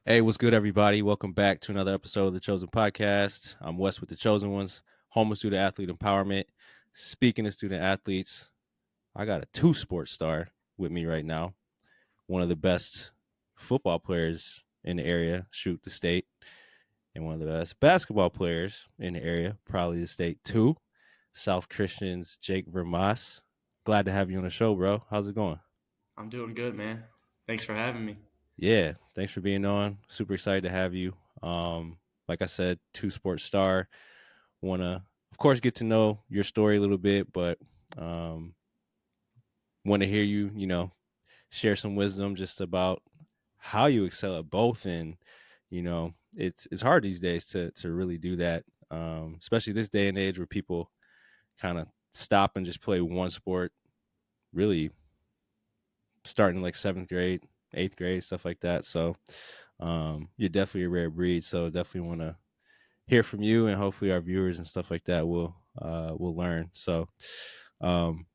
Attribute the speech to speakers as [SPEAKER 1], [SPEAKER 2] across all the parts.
[SPEAKER 1] Hey, what's good, everybody? Welcome back to another episode of the Chosen Podcast. I'm Wes with the Chosen Ones, home of student athlete empowerment. Speaking of student athletes, I got a two-sport star with me right now. One of the best football players in the area, shoot the state, and one of the best basketball players in the area, probably the state too. South Christian's Jake Vermaas. Glad to have you on the show, bro. How's it going?
[SPEAKER 2] I'm doing good, man. Thanks for having me.
[SPEAKER 1] Yeah, thanks for being on. Super excited to have you. Like I said, two-sport star. Want to, of course, get to know your story a little bit, but um, want to hear you, share some wisdom just about how you excel at both. And it's hard these days to really do that, especially this day and age where people kind of stop and just play one sport. Really, starting like seventh grade, eighth grade, stuff like that. So you're definitely a rare breed. So definitely want to hear from you, and hopefully our viewers and stuff like that will learn. So um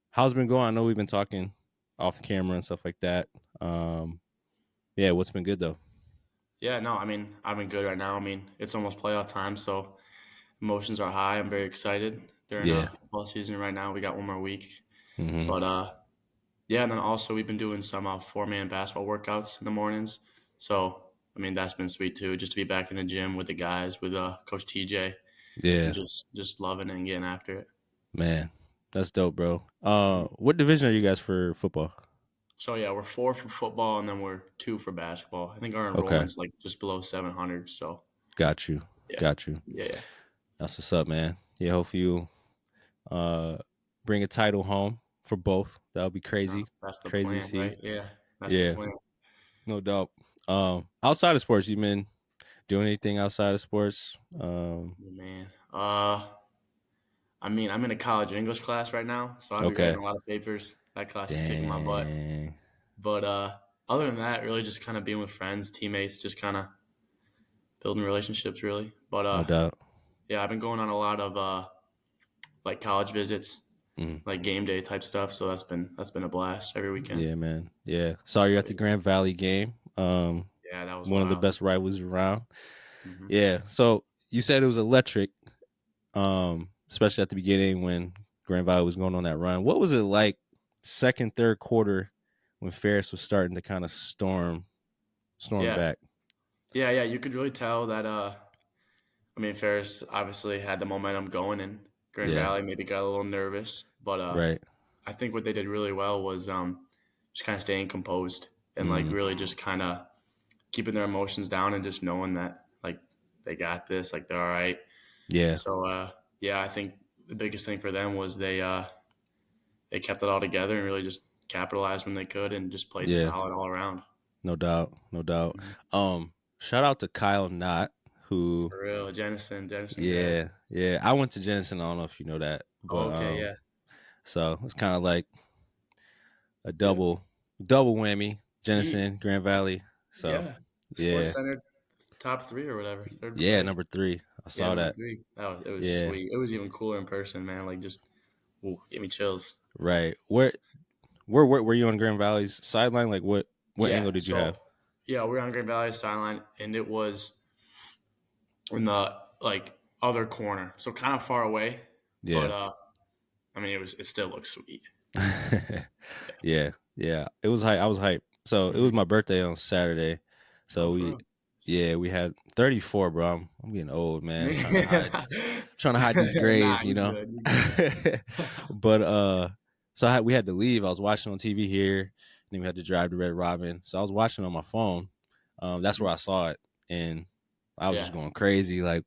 [SPEAKER 1] how's it been going? I know we've been talking off the camera and stuff like that. Yeah, what's been good though?
[SPEAKER 2] Yeah, no, I've been good right now. It's almost playoff time, so emotions are high. I'm very excited during
[SPEAKER 1] Yeah.
[SPEAKER 2] football season right now. We got one more week,
[SPEAKER 1] Hmm.
[SPEAKER 2] but yeah, and then also we've been doing some four-man basketball workouts in the mornings. So that's been sweet too, just to be back in the gym with the guys, with Coach TJ, and
[SPEAKER 1] Yeah,
[SPEAKER 2] just loving it and getting after it.
[SPEAKER 1] man, that's dope, bro.
[SPEAKER 2] Mhm.
[SPEAKER 1] What division are you guys for football?
[SPEAKER 2] So yeah, we're four for football, and then we're two for basketball. I think our
[SPEAKER 1] Okay,
[SPEAKER 2] enrollment's like just below 700. So
[SPEAKER 1] got you,
[SPEAKER 2] yeah,
[SPEAKER 1] got you.
[SPEAKER 2] yeah.
[SPEAKER 1] That's what's up, man. Yeah, hope you uh bring a title home for both. That would be
[SPEAKER 2] No,
[SPEAKER 1] crazy,
[SPEAKER 2] that's the
[SPEAKER 1] crazy to
[SPEAKER 2] plan,
[SPEAKER 1] see.
[SPEAKER 2] right? Yeah, that's the
[SPEAKER 1] Yeah,
[SPEAKER 2] plan.
[SPEAKER 1] no doubt. Outside of sports, you been doing anything outside of sports?
[SPEAKER 2] Man, I'm in a college English class right now, so I'll be writing
[SPEAKER 1] Okay.
[SPEAKER 2] a lot of papers. That class is kicking my butt.
[SPEAKER 1] Dang.
[SPEAKER 2] But other than that, really just kind of being with friends, teammates, just kind of building relationships, really. But
[SPEAKER 1] No doubt.
[SPEAKER 2] yeah, I've been going on a lot of like college visits,
[SPEAKER 1] Mm.
[SPEAKER 2] like game day type stuff. So that's been a blast every weekend.
[SPEAKER 1] Yeah, man. Yeah. Saw you at the Grand Valley game.
[SPEAKER 2] Yeah, that was
[SPEAKER 1] One of the
[SPEAKER 2] wild.
[SPEAKER 1] best rivals around.
[SPEAKER 2] Hmm.
[SPEAKER 1] Yeah. So you said it was electric, especially at the beginning when Grand Valley was going on that run. What was it like second, third quarter when Ferris was starting to kind of storm
[SPEAKER 2] Yeah,
[SPEAKER 1] back?
[SPEAKER 2] yeah. You could really tell that. Ferris obviously had the momentum going, and Grand
[SPEAKER 1] Yeah.
[SPEAKER 2] Valley maybe got a little nervous, but
[SPEAKER 1] Right.
[SPEAKER 2] I think what they did really well was just kind of staying composed and like
[SPEAKER 1] Mm.
[SPEAKER 2] really just kind of keeping their emotions down and just knowing that like they got this, like they're all right.
[SPEAKER 1] Yeah.
[SPEAKER 2] So yeah, I think the biggest thing for them was they kept it all together and really just capitalized when they could and just played
[SPEAKER 1] Yeah.
[SPEAKER 2] solid all around.
[SPEAKER 1] No doubt. No doubt.
[SPEAKER 2] Mhm.
[SPEAKER 1] Shout out to Kyle Knott, who
[SPEAKER 2] For real, Jennison grad.
[SPEAKER 1] yeah, yeah. I went to Jenison. I don't know if you know that,
[SPEAKER 2] Oh,
[SPEAKER 1] but
[SPEAKER 2] okay, yeah,
[SPEAKER 1] so it's kind of like a
[SPEAKER 2] yeah.
[SPEAKER 1] double whammy.
[SPEAKER 2] He,
[SPEAKER 1] Jenison, Grand Valley. So
[SPEAKER 2] yeah, Sports
[SPEAKER 1] yeah,
[SPEAKER 2] Center top three or whatever, third,
[SPEAKER 1] yeah.
[SPEAKER 2] like
[SPEAKER 1] Number three. I
[SPEAKER 2] yeah,
[SPEAKER 1] saw
[SPEAKER 2] number
[SPEAKER 1] that.
[SPEAKER 2] three. It was
[SPEAKER 1] Yeah,
[SPEAKER 2] sweet. It was even cooler in person, man. Like just ooh, give me chills.
[SPEAKER 1] right. Where were you on Grand Valley's sideline? Like what
[SPEAKER 2] Yeah,
[SPEAKER 1] angle did you
[SPEAKER 2] so
[SPEAKER 1] have?
[SPEAKER 2] yeah, we were on Grand Valley sideline, and it was in the like other corner, so kind of far away. But
[SPEAKER 1] Yeah,
[SPEAKER 2] it still looks sweet. Yeah.
[SPEAKER 1] yeah, yeah. It was hype. I was hyped. So it was
[SPEAKER 2] Hmm.
[SPEAKER 1] my birthday on Saturday.
[SPEAKER 2] Oh,
[SPEAKER 1] So
[SPEAKER 2] for real.
[SPEAKER 1] we had 34, bro. I'm getting old, man. Trying to hide these
[SPEAKER 2] Nah,
[SPEAKER 1] grays,
[SPEAKER 2] you good. You good.
[SPEAKER 1] but so we had to leave. I was watching on TV here, and then we had to drive to Red Robin. So I was watching on my phone. That's where
[SPEAKER 2] Mhm.
[SPEAKER 1] I saw it, and I was just
[SPEAKER 2] Yeah,
[SPEAKER 1] going crazy. Like,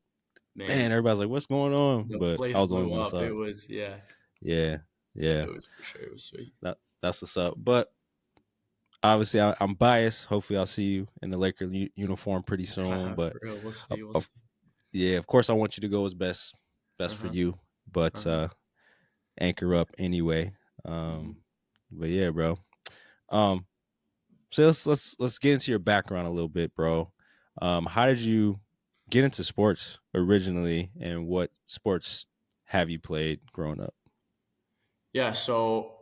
[SPEAKER 1] man,
[SPEAKER 2] man,
[SPEAKER 1] everybody's like, "What's going on?"
[SPEAKER 2] the
[SPEAKER 1] But I
[SPEAKER 2] place
[SPEAKER 1] was the only
[SPEAKER 2] blew
[SPEAKER 1] one that
[SPEAKER 2] up.
[SPEAKER 1] saw
[SPEAKER 2] It
[SPEAKER 1] it.
[SPEAKER 2] was yeah,
[SPEAKER 1] Yeah,
[SPEAKER 2] yeah.
[SPEAKER 1] yeah.
[SPEAKER 2] It was for sure. It was sweet.
[SPEAKER 1] That's what's up. But obviously, I'm biased. Hopefully, I'll see you in the Laker uniform pretty soon. But
[SPEAKER 2] For real, we'll see.
[SPEAKER 1] of,
[SPEAKER 2] We'll
[SPEAKER 1] of
[SPEAKER 2] see.
[SPEAKER 1] yeah, of course, I want you to go as best
[SPEAKER 2] Uh
[SPEAKER 1] for
[SPEAKER 2] huh.
[SPEAKER 1] you. But
[SPEAKER 2] Uh huh.
[SPEAKER 1] anchor up anyway. But yeah, bro. Um, so let's get into your background a little bit, bro. How did you get into sports originally, and what sports have you played growing up?
[SPEAKER 2] Yeah. So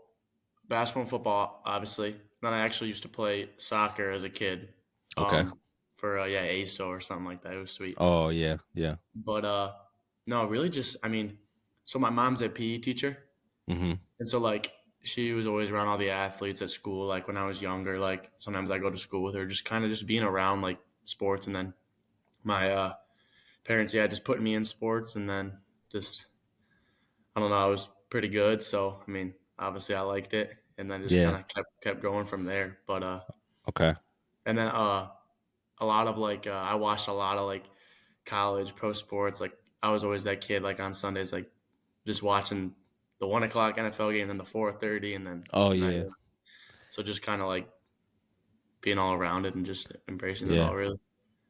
[SPEAKER 2] basketball and football, obviously. Then I actually used to play soccer as a kid
[SPEAKER 1] Okay.
[SPEAKER 2] um, for ASO or something like that. It was sweet.
[SPEAKER 1] Oh yeah, yeah.
[SPEAKER 2] But no, really just I mean, so my mom's a PE teacher,
[SPEAKER 1] Mm-hmm.
[SPEAKER 2] and so like she was always around all the athletes at school. Like when I was younger, like sometimes I go to school with her, just kind of just being around like sports, and then my parents, yeah, just putting me in sports, and then just I don't know, I was pretty good. So I mean, obviously I liked it, and then just kind
[SPEAKER 1] Yeah.
[SPEAKER 2] of kept going from there. But
[SPEAKER 1] Okay.
[SPEAKER 2] and then a lot of I watched a lot of like college pro sports. Like I was always that kid like on Sundays, like just watching the 1 o'clock NFL game, and then the 4:30, and then
[SPEAKER 1] Oh
[SPEAKER 2] and that,
[SPEAKER 1] yeah.
[SPEAKER 2] yeah. So just kind of like being all around it and just embracing it
[SPEAKER 1] Yeah.
[SPEAKER 2] all. Really,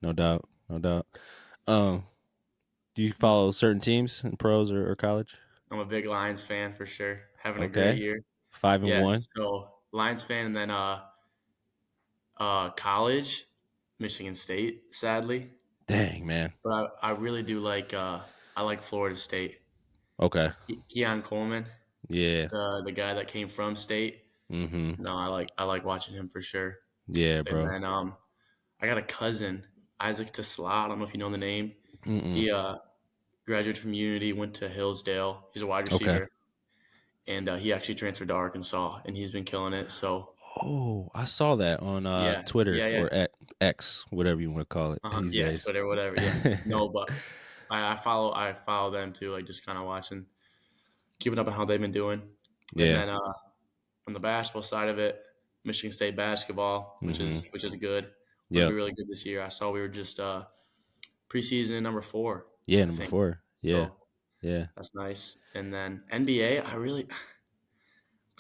[SPEAKER 1] No doubt. No doubt. Um, do you follow certain teams in pros or college?
[SPEAKER 2] I'm a big Lions fan for sure. Having a great
[SPEAKER 1] Okay.
[SPEAKER 2] year.
[SPEAKER 1] 5-1.
[SPEAKER 2] So Lions fan, and then college, Michigan State, sadly.
[SPEAKER 1] Dang, man.
[SPEAKER 2] But I really do like I like Florida State.
[SPEAKER 1] Okay.
[SPEAKER 2] Keon Coleman,
[SPEAKER 1] Yeah.
[SPEAKER 2] the guy that came from State.
[SPEAKER 1] Mm-hmm.
[SPEAKER 2] No, I like watching him for sure.
[SPEAKER 1] Yeah,
[SPEAKER 2] And
[SPEAKER 1] bro.
[SPEAKER 2] then I got a cousin, Isaac Tesla. I don't know if you know the name.
[SPEAKER 1] Mm-mm.
[SPEAKER 2] He graduated from Unity, went to Hillsdale. He's a wide
[SPEAKER 1] Okay.
[SPEAKER 2] receiver, and he actually transferred to Arkansas, and he's been killing it. So
[SPEAKER 1] Oh, I saw that on
[SPEAKER 2] yeah,
[SPEAKER 1] Twitter
[SPEAKER 2] yeah, yeah,
[SPEAKER 1] or at X, whatever you want to call it these
[SPEAKER 2] yeah,
[SPEAKER 1] days.
[SPEAKER 2] Twitter, whatever. Yeah, no, but I follow them too, like just kind of watching, keeping up on how they've been doing, and
[SPEAKER 1] Yeah.
[SPEAKER 2] then on the basketball side of it, Michigan State basketball,
[SPEAKER 1] Mm-hmm.
[SPEAKER 2] which is good. We're gonna be
[SPEAKER 1] Yep.
[SPEAKER 2] really good this year. I saw we were just preseason number 4,
[SPEAKER 1] Yeah,
[SPEAKER 2] I
[SPEAKER 1] number
[SPEAKER 2] think.
[SPEAKER 1] 4. Yeah.
[SPEAKER 2] So
[SPEAKER 1] Yeah.
[SPEAKER 2] that's nice. And then NBA,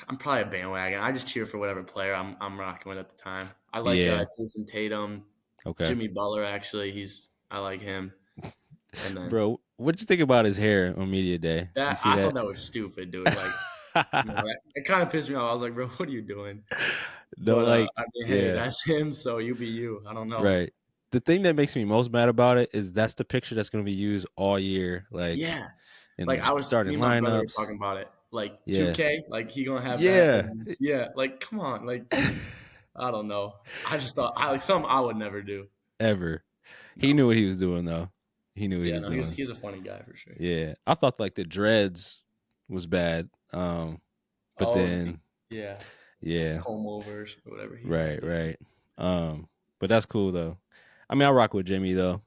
[SPEAKER 2] I'm probably a bandwagon. I just cheer for whatever player I'm rocking with at the time. I like
[SPEAKER 1] Yeah.
[SPEAKER 2] Jason Tatum,
[SPEAKER 1] Okay.
[SPEAKER 2] Jimmy Butler. Actually, I like him. And then
[SPEAKER 1] Bro, what'd you think about his hair on media day? You
[SPEAKER 2] that
[SPEAKER 1] see
[SPEAKER 2] I thought
[SPEAKER 1] that?
[SPEAKER 2] that was stupid, dude. Like, that it kind of pissed me off. I was like, bro, what are you doing?
[SPEAKER 1] No,
[SPEAKER 2] But
[SPEAKER 1] like,
[SPEAKER 2] I mean, hey,
[SPEAKER 1] yeah,
[SPEAKER 2] that's him. So you be you. I don't know.
[SPEAKER 1] right. The thing that makes me most mad about it is that's the picture that's going to be used all year, like
[SPEAKER 2] Yeah.
[SPEAKER 1] in
[SPEAKER 2] Like
[SPEAKER 1] the
[SPEAKER 2] me
[SPEAKER 1] starting
[SPEAKER 2] and my brother were
[SPEAKER 1] lineups.
[SPEAKER 2] talking about it. Like
[SPEAKER 1] Yeah,
[SPEAKER 2] 2K, like he gonna have that as
[SPEAKER 1] yeah.
[SPEAKER 2] his, yeah. Like come on, like I don't know. I just thought I like something I would never do.
[SPEAKER 1] Ever. He
[SPEAKER 2] No.
[SPEAKER 1] knew what he was doing, though. He knew what he
[SPEAKER 2] Yeah,
[SPEAKER 1] was
[SPEAKER 2] no.
[SPEAKER 1] doing.
[SPEAKER 2] He's a funny guy for sure.
[SPEAKER 1] Yeah, I thought like the dreads was bad, but
[SPEAKER 2] Oh,
[SPEAKER 1] then
[SPEAKER 2] yeah,
[SPEAKER 1] yeah,
[SPEAKER 2] comb overs or whatever he had.
[SPEAKER 1] right,
[SPEAKER 2] Yeah.
[SPEAKER 1] right. But that's cool though. I mean, I rock with Jimmy though.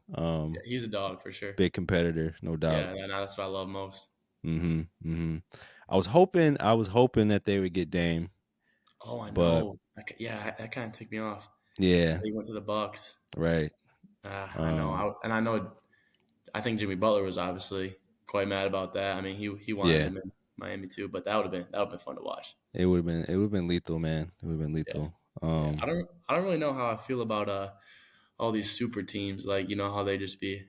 [SPEAKER 2] Yeah, he's a dog for sure.
[SPEAKER 1] Big competitor, no doubt.
[SPEAKER 2] Yeah, and that's what I love most.
[SPEAKER 1] Mm-hmm. Mm-hmm. I was hoping that they would get Dame,
[SPEAKER 2] Oh, I
[SPEAKER 1] but
[SPEAKER 2] know. Yeah, that kind of took me off.
[SPEAKER 1] yeah,
[SPEAKER 2] He went to the Bucks.
[SPEAKER 1] right.
[SPEAKER 2] I know.
[SPEAKER 1] Um,
[SPEAKER 2] And I know. I think Jimmy Butler was obviously quite mad about that. I mean, he wanted
[SPEAKER 1] yeah,
[SPEAKER 2] him in Miami too, but that would have been fun to watch.
[SPEAKER 1] it would have been lethal, man. It would have been
[SPEAKER 2] Yeah,
[SPEAKER 1] lethal.
[SPEAKER 2] yeah. I don't really know how I feel about all these super teams. Like how they just being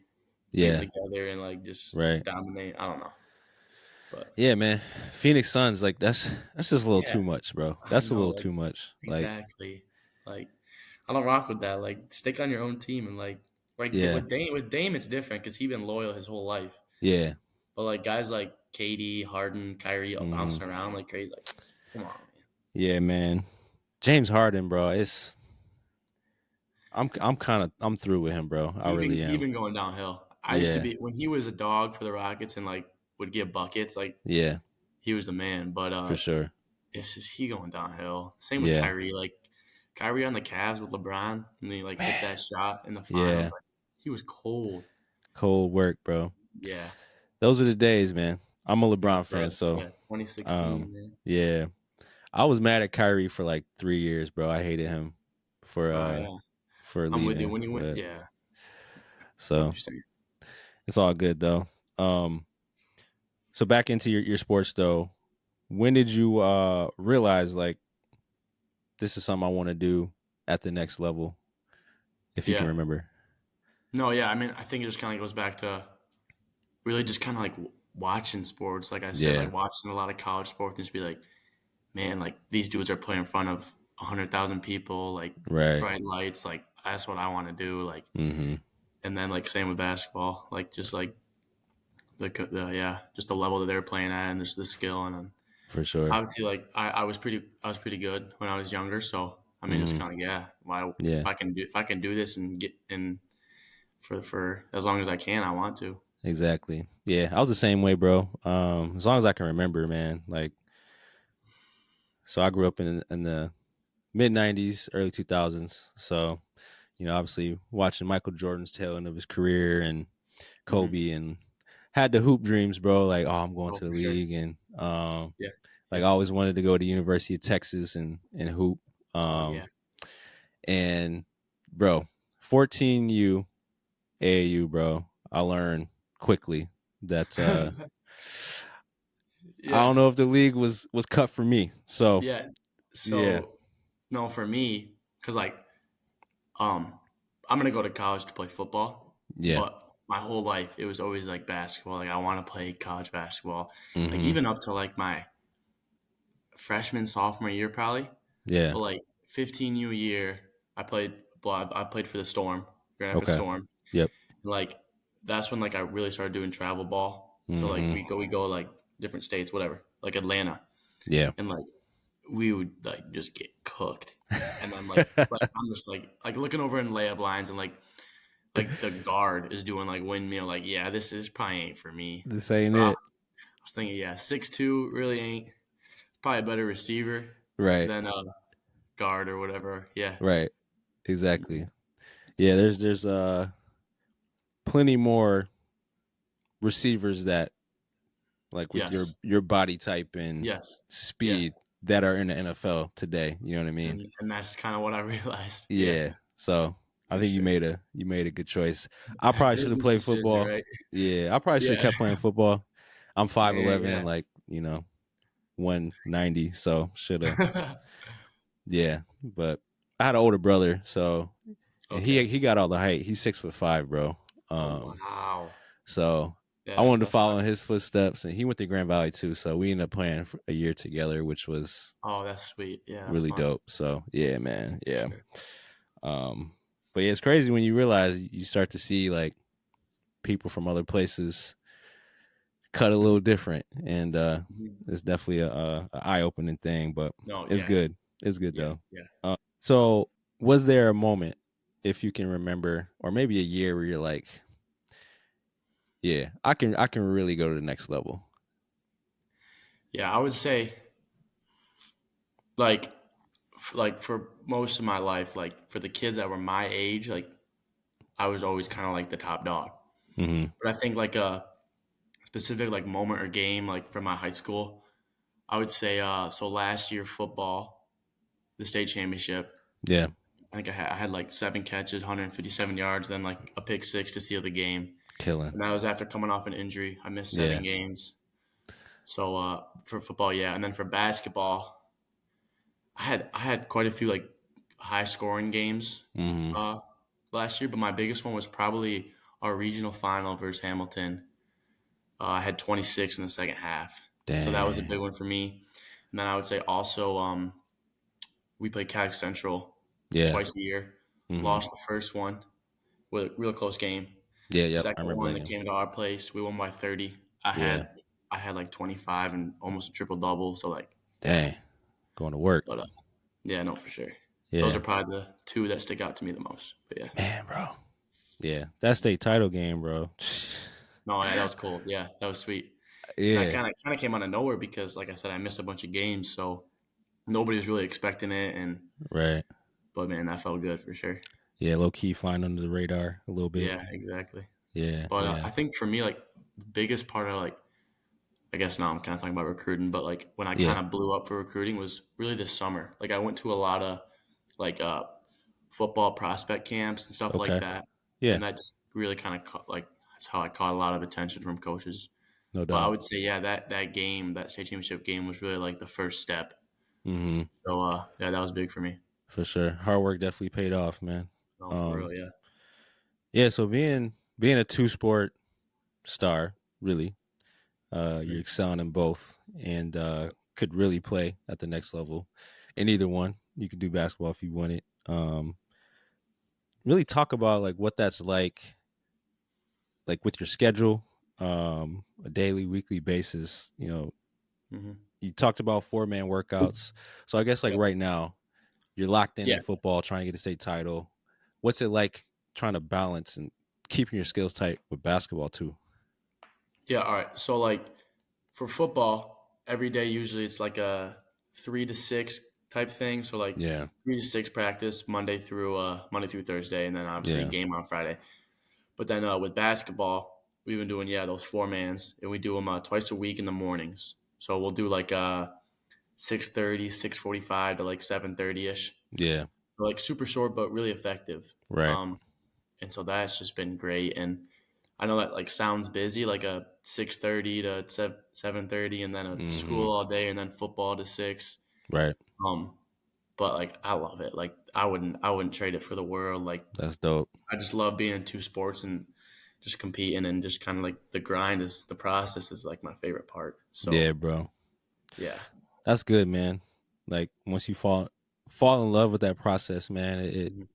[SPEAKER 1] Yeah,
[SPEAKER 2] together and like just
[SPEAKER 1] right.
[SPEAKER 2] dominate. I don't know, but
[SPEAKER 1] Yeah, man. Phoenix Suns, like that's just a little
[SPEAKER 2] yeah,
[SPEAKER 1] too much, bro.
[SPEAKER 2] I
[SPEAKER 1] That's a
[SPEAKER 2] know.
[SPEAKER 1] little
[SPEAKER 2] Like
[SPEAKER 1] too much. Like,
[SPEAKER 2] exactly. Like I don't rock with that. Like stick on your own team and
[SPEAKER 1] yeah,
[SPEAKER 2] with Dame it's different because he's been loyal his whole life.
[SPEAKER 1] yeah,
[SPEAKER 2] But like guys like KD, Harden, Kyrie
[SPEAKER 1] hmm
[SPEAKER 2] bouncing around like crazy. Like come on, man.
[SPEAKER 1] yeah, man. James Harden, bro. I'm through with him, bro. I really
[SPEAKER 2] He
[SPEAKER 1] am.
[SPEAKER 2] been going downhill. I used to
[SPEAKER 1] Yeah,
[SPEAKER 2] be when he was a dog for the Rockets and like would get buckets. Like
[SPEAKER 1] yeah,
[SPEAKER 2] he was the man. But
[SPEAKER 1] for sure.
[SPEAKER 2] it's just he going downhill. Same with
[SPEAKER 1] Yeah,
[SPEAKER 2] Kyrie. Like Kyrie on the Cavs with LeBron, and they like hit
[SPEAKER 1] man.
[SPEAKER 2] that shot in the finals.
[SPEAKER 1] Yeah,
[SPEAKER 2] Like he was cold.
[SPEAKER 1] cold work, bro.
[SPEAKER 2] Yeah,
[SPEAKER 1] Those are the days, man. I'm a
[SPEAKER 2] it
[SPEAKER 1] LeBron
[SPEAKER 2] was
[SPEAKER 1] fan, so
[SPEAKER 2] 2016, man.
[SPEAKER 1] yeah. I was mad at Kyrie for like 3 years, bro. I hated him for
[SPEAKER 2] Oh yeah, I'm with you.
[SPEAKER 1] leaving,
[SPEAKER 2] When he went,
[SPEAKER 1] but
[SPEAKER 2] yeah,
[SPEAKER 1] so
[SPEAKER 2] 100%.
[SPEAKER 1] it's all good though. So back into your sports though. When did you realize like this is something I want to do at the next level? If you can
[SPEAKER 2] Yeah,
[SPEAKER 1] remember.
[SPEAKER 2] no, yeah. I mean, I think it just kind of goes back to really just kind of like watching sports. Like I said,
[SPEAKER 1] Yeah.
[SPEAKER 2] like watching a lot of college sports and just be like, man, like these dudes are playing in front of 100,000 people, like
[SPEAKER 1] Right.
[SPEAKER 2] bright lights. Like that's what I want to do. Like,
[SPEAKER 1] Mm-hmm.
[SPEAKER 2] and then like same with basketball, like just like yeah, just the level that they're playing at and just the skill and then
[SPEAKER 1] For sure.
[SPEAKER 2] obviously like I was pretty good when I was younger, so I mean, it's
[SPEAKER 1] Mm-hmm.
[SPEAKER 2] kind of yeah. Why
[SPEAKER 1] Yeah,
[SPEAKER 2] if I can do this and get in for as long as I can, I want to.
[SPEAKER 1] exactly. Yeah, I was the same way, bro. As long as I can remember, man. Like, so I grew up in the mid '90s, early 2000s. So, obviously watching Michael Jordan's tail end of his career and
[SPEAKER 2] Hmm.
[SPEAKER 1] Kobe, and had the hoop dreams, bro. Like, oh, I'm going
[SPEAKER 2] Oh,
[SPEAKER 1] to the
[SPEAKER 2] for sure.
[SPEAKER 1] league, and
[SPEAKER 2] Yeah.
[SPEAKER 1] like
[SPEAKER 2] Yeah.
[SPEAKER 1] I always wanted to go to University of Texas and hoop.
[SPEAKER 2] Oh yeah.
[SPEAKER 1] Um, and bro, 14U AAU, bro. I learned quickly that I
[SPEAKER 2] Yeah.
[SPEAKER 1] don't know if the league was cut for me. So
[SPEAKER 2] Yeah.
[SPEAKER 1] yeah,
[SPEAKER 2] So no, for me, because like um, I'm gonna go to college to play football,
[SPEAKER 1] yeah,
[SPEAKER 2] but my whole life it was always like basketball. Like I want to play college basketball. Like
[SPEAKER 1] mm-hmm,
[SPEAKER 2] even up to like my freshman sophomore year probably.
[SPEAKER 1] yeah,
[SPEAKER 2] But like 15U year, I played. Well, I played for the Storm, Grand Rapids
[SPEAKER 1] okay,
[SPEAKER 2] Storm.
[SPEAKER 1] yep,
[SPEAKER 2] And like that's when like I really started doing travel ball. So like
[SPEAKER 1] mm-hmm,
[SPEAKER 2] we go like different states, whatever, like Atlanta,
[SPEAKER 1] yeah.
[SPEAKER 2] and like we would like just get cooked. And then like I'm just like looking over in layup lines and like the guard is doing like windmill. Like yeah, this is probably ain't for me.
[SPEAKER 1] This
[SPEAKER 2] So
[SPEAKER 1] ain't
[SPEAKER 2] I
[SPEAKER 1] it,
[SPEAKER 2] was thinking yeah, 6'2" really ain't probably a better receiver
[SPEAKER 1] right?
[SPEAKER 2] than a guard or whatever. Yeah.
[SPEAKER 1] Right, exactly. Yeah, there's plenty more receivers that like with your
[SPEAKER 2] Yes.
[SPEAKER 1] your body type and
[SPEAKER 2] Yes. Yeah.
[SPEAKER 1] speed that are in the NFL today. You know what I mean?
[SPEAKER 2] And that's kind of what I realized. Yeah,
[SPEAKER 1] Yeah. So I
[SPEAKER 2] for
[SPEAKER 1] think you
[SPEAKER 2] sure.
[SPEAKER 1] made a good choice. I probably should have
[SPEAKER 2] Business
[SPEAKER 1] played
[SPEAKER 2] decision,
[SPEAKER 1] football.
[SPEAKER 2] right?
[SPEAKER 1] Yeah, I probably should have
[SPEAKER 2] Yeah.
[SPEAKER 1] kept playing football. I'm
[SPEAKER 2] Yeah,
[SPEAKER 1] 5'11", like 190. So should have.
[SPEAKER 2] yeah.
[SPEAKER 1] Yeah, but I had an older brother, so and
[SPEAKER 2] Okay.
[SPEAKER 1] he got all the height. He's 6'5", bro.
[SPEAKER 2] Oh,
[SPEAKER 1] Um,
[SPEAKER 2] wow.
[SPEAKER 1] so I
[SPEAKER 2] Yeah,
[SPEAKER 1] wanted to
[SPEAKER 2] that's
[SPEAKER 1] follow in
[SPEAKER 2] awesome.
[SPEAKER 1] his footsteps, and he went to Grand Valley too. So we ended up playing for a year together, which was
[SPEAKER 2] Oh, that's sweet. Yeah, that's
[SPEAKER 1] really
[SPEAKER 2] fun.
[SPEAKER 1] dope. So yeah, man,
[SPEAKER 2] For
[SPEAKER 1] yeah.
[SPEAKER 2] sure.
[SPEAKER 1] Um, but yeah, it's crazy when you realize you start to see like people from other places cut a
[SPEAKER 2] Mhm,
[SPEAKER 1] little different, and
[SPEAKER 2] mhm.
[SPEAKER 1] it's definitely a eye opening thing. But
[SPEAKER 2] No,
[SPEAKER 1] it's
[SPEAKER 2] yeah,
[SPEAKER 1] good. It's good
[SPEAKER 2] yeah,
[SPEAKER 1] though.
[SPEAKER 2] yeah.
[SPEAKER 1] So was there a moment, if you can remember, or maybe a year where you're like, yeah, I can really go to the next level.
[SPEAKER 2] Yeah, I would say like like for most of my life, like for the kids that were my age, like I was always kind of like the top dog.
[SPEAKER 1] Hmm.
[SPEAKER 2] But I think like a specific like moment or game like from my high school, I would say so last year football, the state championship.
[SPEAKER 1] Yeah,
[SPEAKER 2] I think I had like 7 catches, 157 yards, then like a pick six to seal the game.
[SPEAKER 1] killing.
[SPEAKER 2] And that was after coming off an injury. I missed
[SPEAKER 1] Yeah.
[SPEAKER 2] 7 games. So for football, yeah, and then for basketball, I had quite a few like high scoring games
[SPEAKER 1] Hmm.
[SPEAKER 2] uh, last year, but my biggest one was probably our regional final versus Hamilton. I had 26 in the second half, so that was a big
[SPEAKER 1] Dang.
[SPEAKER 2] one for me. And then I would say also we played Catholic Central
[SPEAKER 1] Yeah.
[SPEAKER 2] twice a year.
[SPEAKER 1] Hmm.
[SPEAKER 2] Lost the first one with a real close game.
[SPEAKER 1] Yeah. Yep. I
[SPEAKER 2] Second
[SPEAKER 1] remember
[SPEAKER 2] one
[SPEAKER 1] that
[SPEAKER 2] that
[SPEAKER 1] game.
[SPEAKER 2] came to our place, we won by 30. I
[SPEAKER 1] Yeah.
[SPEAKER 2] had I had like 25 and almost a triple double. So like,
[SPEAKER 1] Dang. Going to work.
[SPEAKER 2] but yeah, no, for sure. Those
[SPEAKER 1] Yeah.
[SPEAKER 2] are probably the two that stick out to me the most. But yeah,
[SPEAKER 1] Man, bro. Yeah. That state title game, bro.
[SPEAKER 2] no, yeah, that was cool. Yeah, that was sweet. And I
[SPEAKER 1] Yeah.
[SPEAKER 2] kind of came out of nowhere because, like I said, I missed a bunch of games, so nobody was really expecting it. And
[SPEAKER 1] Right.
[SPEAKER 2] but man, that felt good for sure.
[SPEAKER 1] Yeah. Low key flying under the radar a little bit.
[SPEAKER 2] Yeah, exactly.
[SPEAKER 1] Yeah.
[SPEAKER 2] But
[SPEAKER 1] Yeah.
[SPEAKER 2] I think for me, like the biggest part of like I guess now I'm kind of talking about recruiting, but like when I
[SPEAKER 1] Yeah.
[SPEAKER 2] kind of blew up for recruiting was really this summer. Like I went to a lot of like football prospect camps and stuff like
[SPEAKER 1] Okay.
[SPEAKER 2] that,
[SPEAKER 1] Yeah.
[SPEAKER 2] and that just really kind of caught, like that's how I caught a lot of attention from coaches.
[SPEAKER 1] No
[SPEAKER 2] But I
[SPEAKER 1] doubt.
[SPEAKER 2] would say yeah, that game, that state championship game, was really like the first step.
[SPEAKER 1] Hmm.
[SPEAKER 2] So yeah, that was big for me.
[SPEAKER 1] For sure. Hard work definitely paid off, man.
[SPEAKER 2] No, for
[SPEAKER 1] Um,
[SPEAKER 2] real, yeah.
[SPEAKER 1] yeah, so being a two sport star, really, you're
[SPEAKER 2] Mhm.
[SPEAKER 1] excelling in both and could really play at the next level in either one. You could do basketball if you want it. Really talk about like what that's like with your schedule, a daily, weekly basis.
[SPEAKER 2] Mhm.
[SPEAKER 1] You talked about 4-man workouts. So I guess like
[SPEAKER 2] Yep.
[SPEAKER 1] right now, you're locked
[SPEAKER 2] Yeah.
[SPEAKER 1] in football, trying to get a state title. What's it like trying to balance and keeping your skills tight with basketball too?
[SPEAKER 2] Yeah. All right. So like for football, every day usually it's like a 3 to 6 type thing. So like
[SPEAKER 1] Yeah,
[SPEAKER 2] 3 to 6 practice Monday through Thursday, and then obviously
[SPEAKER 1] yeah,
[SPEAKER 2] game on Friday. But then with basketball, we've been doing those 4 mans, and we do them twice a week in the mornings. So we'll do like 6:30, 6:45 to like 7:30 ish.
[SPEAKER 1] yeah.
[SPEAKER 2] So like super short but really effective.
[SPEAKER 1] Right.
[SPEAKER 2] Um, and so that's just been great. And I know that like sounds busy, like a 6:30 to 7:30, and then a
[SPEAKER 1] Mm-hmm.
[SPEAKER 2] school all day, and then football to 6.
[SPEAKER 1] Right.
[SPEAKER 2] Um, but like I love it. Like I wouldn't trade it for the world. Like
[SPEAKER 1] That's dope.
[SPEAKER 2] I just love being in two sports and just competing, and just kind of like the grind is the process is like my favorite part.
[SPEAKER 1] Yeah,
[SPEAKER 2] So
[SPEAKER 1] bro.
[SPEAKER 2] yeah.
[SPEAKER 1] That's good, man. Like once you fall in love with that process, man, it
[SPEAKER 2] Mhm.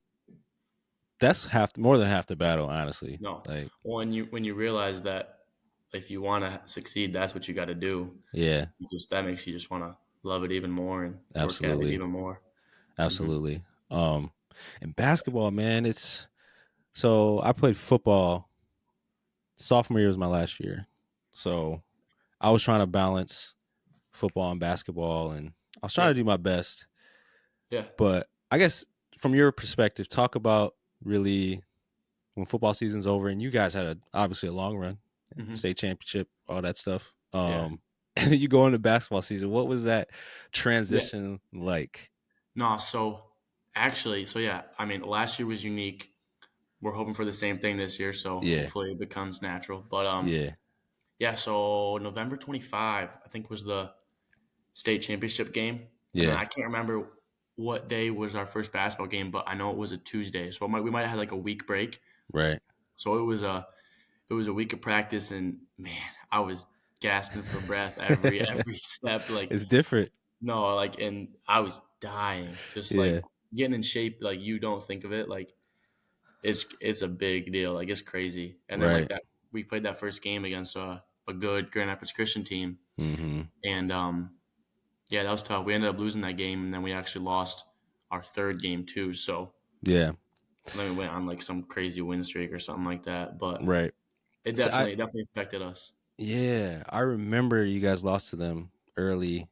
[SPEAKER 1] that's more than half the battle, honestly.
[SPEAKER 2] No.
[SPEAKER 1] Like,
[SPEAKER 2] Well, when you realize that if you want to succeed, that's what you got to do.
[SPEAKER 1] yeah,
[SPEAKER 2] That makes you just want to love it even more and work at it
[SPEAKER 1] absolutely.
[SPEAKER 2] even more. Hmm.
[SPEAKER 1] Absolutely. And basketball, man, it's so I played football. Sophomore year was my last year. So I was trying to balance football and basketball, and I was trying
[SPEAKER 2] Yeah,
[SPEAKER 1] to do my best.
[SPEAKER 2] yeah.
[SPEAKER 1] But I guess from your perspective, talk about really when football season's over, and you guys had obviously a long run,
[SPEAKER 2] Hmm.
[SPEAKER 1] state championship, all that stuff.
[SPEAKER 2] Yeah,
[SPEAKER 1] And you go into basketball season. What was that
[SPEAKER 2] yeah.
[SPEAKER 1] transition like?
[SPEAKER 2] No, so actually, so yeah. I mean, last year was unique. We're hoping for the same thing this year, so
[SPEAKER 1] Yeah,
[SPEAKER 2] hopefully it becomes natural. But
[SPEAKER 1] yeah,
[SPEAKER 2] yeah. So November 25, I think, was the state championship game, and then
[SPEAKER 1] yeah,
[SPEAKER 2] I can't remember what day was our first basketball game, but I know it was a Tuesday. So we might have had like a week break.
[SPEAKER 1] right.
[SPEAKER 2] So it was a week of practice, and man, I was gasping for breath every step. Like
[SPEAKER 1] It's different.
[SPEAKER 2] no, like, and I was dying, just like
[SPEAKER 1] Yeah,
[SPEAKER 2] getting in shape. Like you don't think of it, like it's a big deal. Like it's crazy. And then like
[SPEAKER 1] right.
[SPEAKER 2] that, we played that first game against a good Grand Rapids Christian team,
[SPEAKER 1] Mm-hmm.
[SPEAKER 2] and yeah, that was tough. We ended up losing that game, and then we actually lost our third game too. So
[SPEAKER 1] Yeah,
[SPEAKER 2] then we went on like some crazy win streak or something like that. But
[SPEAKER 1] right.
[SPEAKER 2] it
[SPEAKER 1] So
[SPEAKER 2] definitely affected us.
[SPEAKER 1] yeah, I remember you guys lost to them early,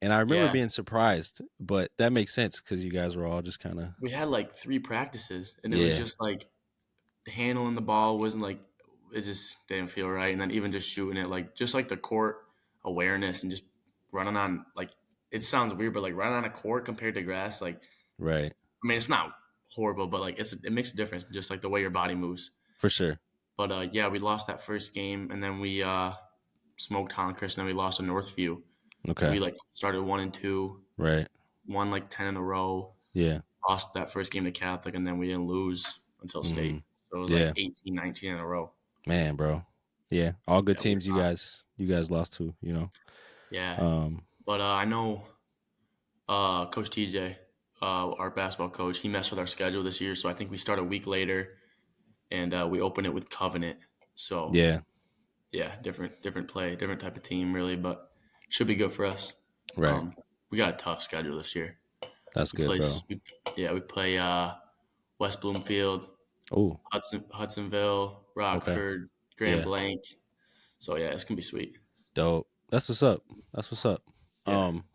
[SPEAKER 1] and I remember
[SPEAKER 2] Yeah,
[SPEAKER 1] being surprised, but that makes sense because you guys were all just kind of
[SPEAKER 2] we had like 3 practices, and it was
[SPEAKER 1] yeah,
[SPEAKER 2] just like handling the ball wasn't like it just didn't feel right. And then even just shooting it, like just like the court awareness and just running on like it sounds weird, but like running on a court compared to grass, like
[SPEAKER 1] right,
[SPEAKER 2] I mean it's not horrible, but like it makes a difference, just like the way your body moves.
[SPEAKER 1] for sure.
[SPEAKER 2] But yeah, we lost that first game, and then we smoked Honkrist, and then we lost to Northview.
[SPEAKER 1] Okay,
[SPEAKER 2] We like started 1-2,
[SPEAKER 1] right.
[SPEAKER 2] won like 10 in a row,
[SPEAKER 1] Yeah.
[SPEAKER 2] lost that first game to Catholic, and then we didn't lose until
[SPEAKER 1] Mm-hmm.
[SPEAKER 2] state. So it was like
[SPEAKER 1] Yeah,
[SPEAKER 2] 18, 19 in a row.
[SPEAKER 1] man, bro. Yeah, all good
[SPEAKER 2] Yeah, we were
[SPEAKER 1] teams. You guys lost to.
[SPEAKER 2] Yeah,
[SPEAKER 1] Um,
[SPEAKER 2] but I know Coach TJ, our basketball coach, he messed with our schedule this year, so I think we start a week later, and we open it with Covenant. So
[SPEAKER 1] yeah,
[SPEAKER 2] yeah, different play, different type of team, really, but should be good for us.
[SPEAKER 1] right.
[SPEAKER 2] Um, we got a tough schedule this year.
[SPEAKER 1] That's
[SPEAKER 2] We
[SPEAKER 1] good,
[SPEAKER 2] play,
[SPEAKER 1] bro.
[SPEAKER 2] we play West Bloomfield,
[SPEAKER 1] Oh,
[SPEAKER 2] Hudsonville,
[SPEAKER 1] okay.
[SPEAKER 2] Rockford, Grand
[SPEAKER 1] Yeah,
[SPEAKER 2] Blanc. So yeah, it's gonna be sweet.
[SPEAKER 1] dope. That's what's up. That's what's up.
[SPEAKER 2] Yeah.
[SPEAKER 1] Um,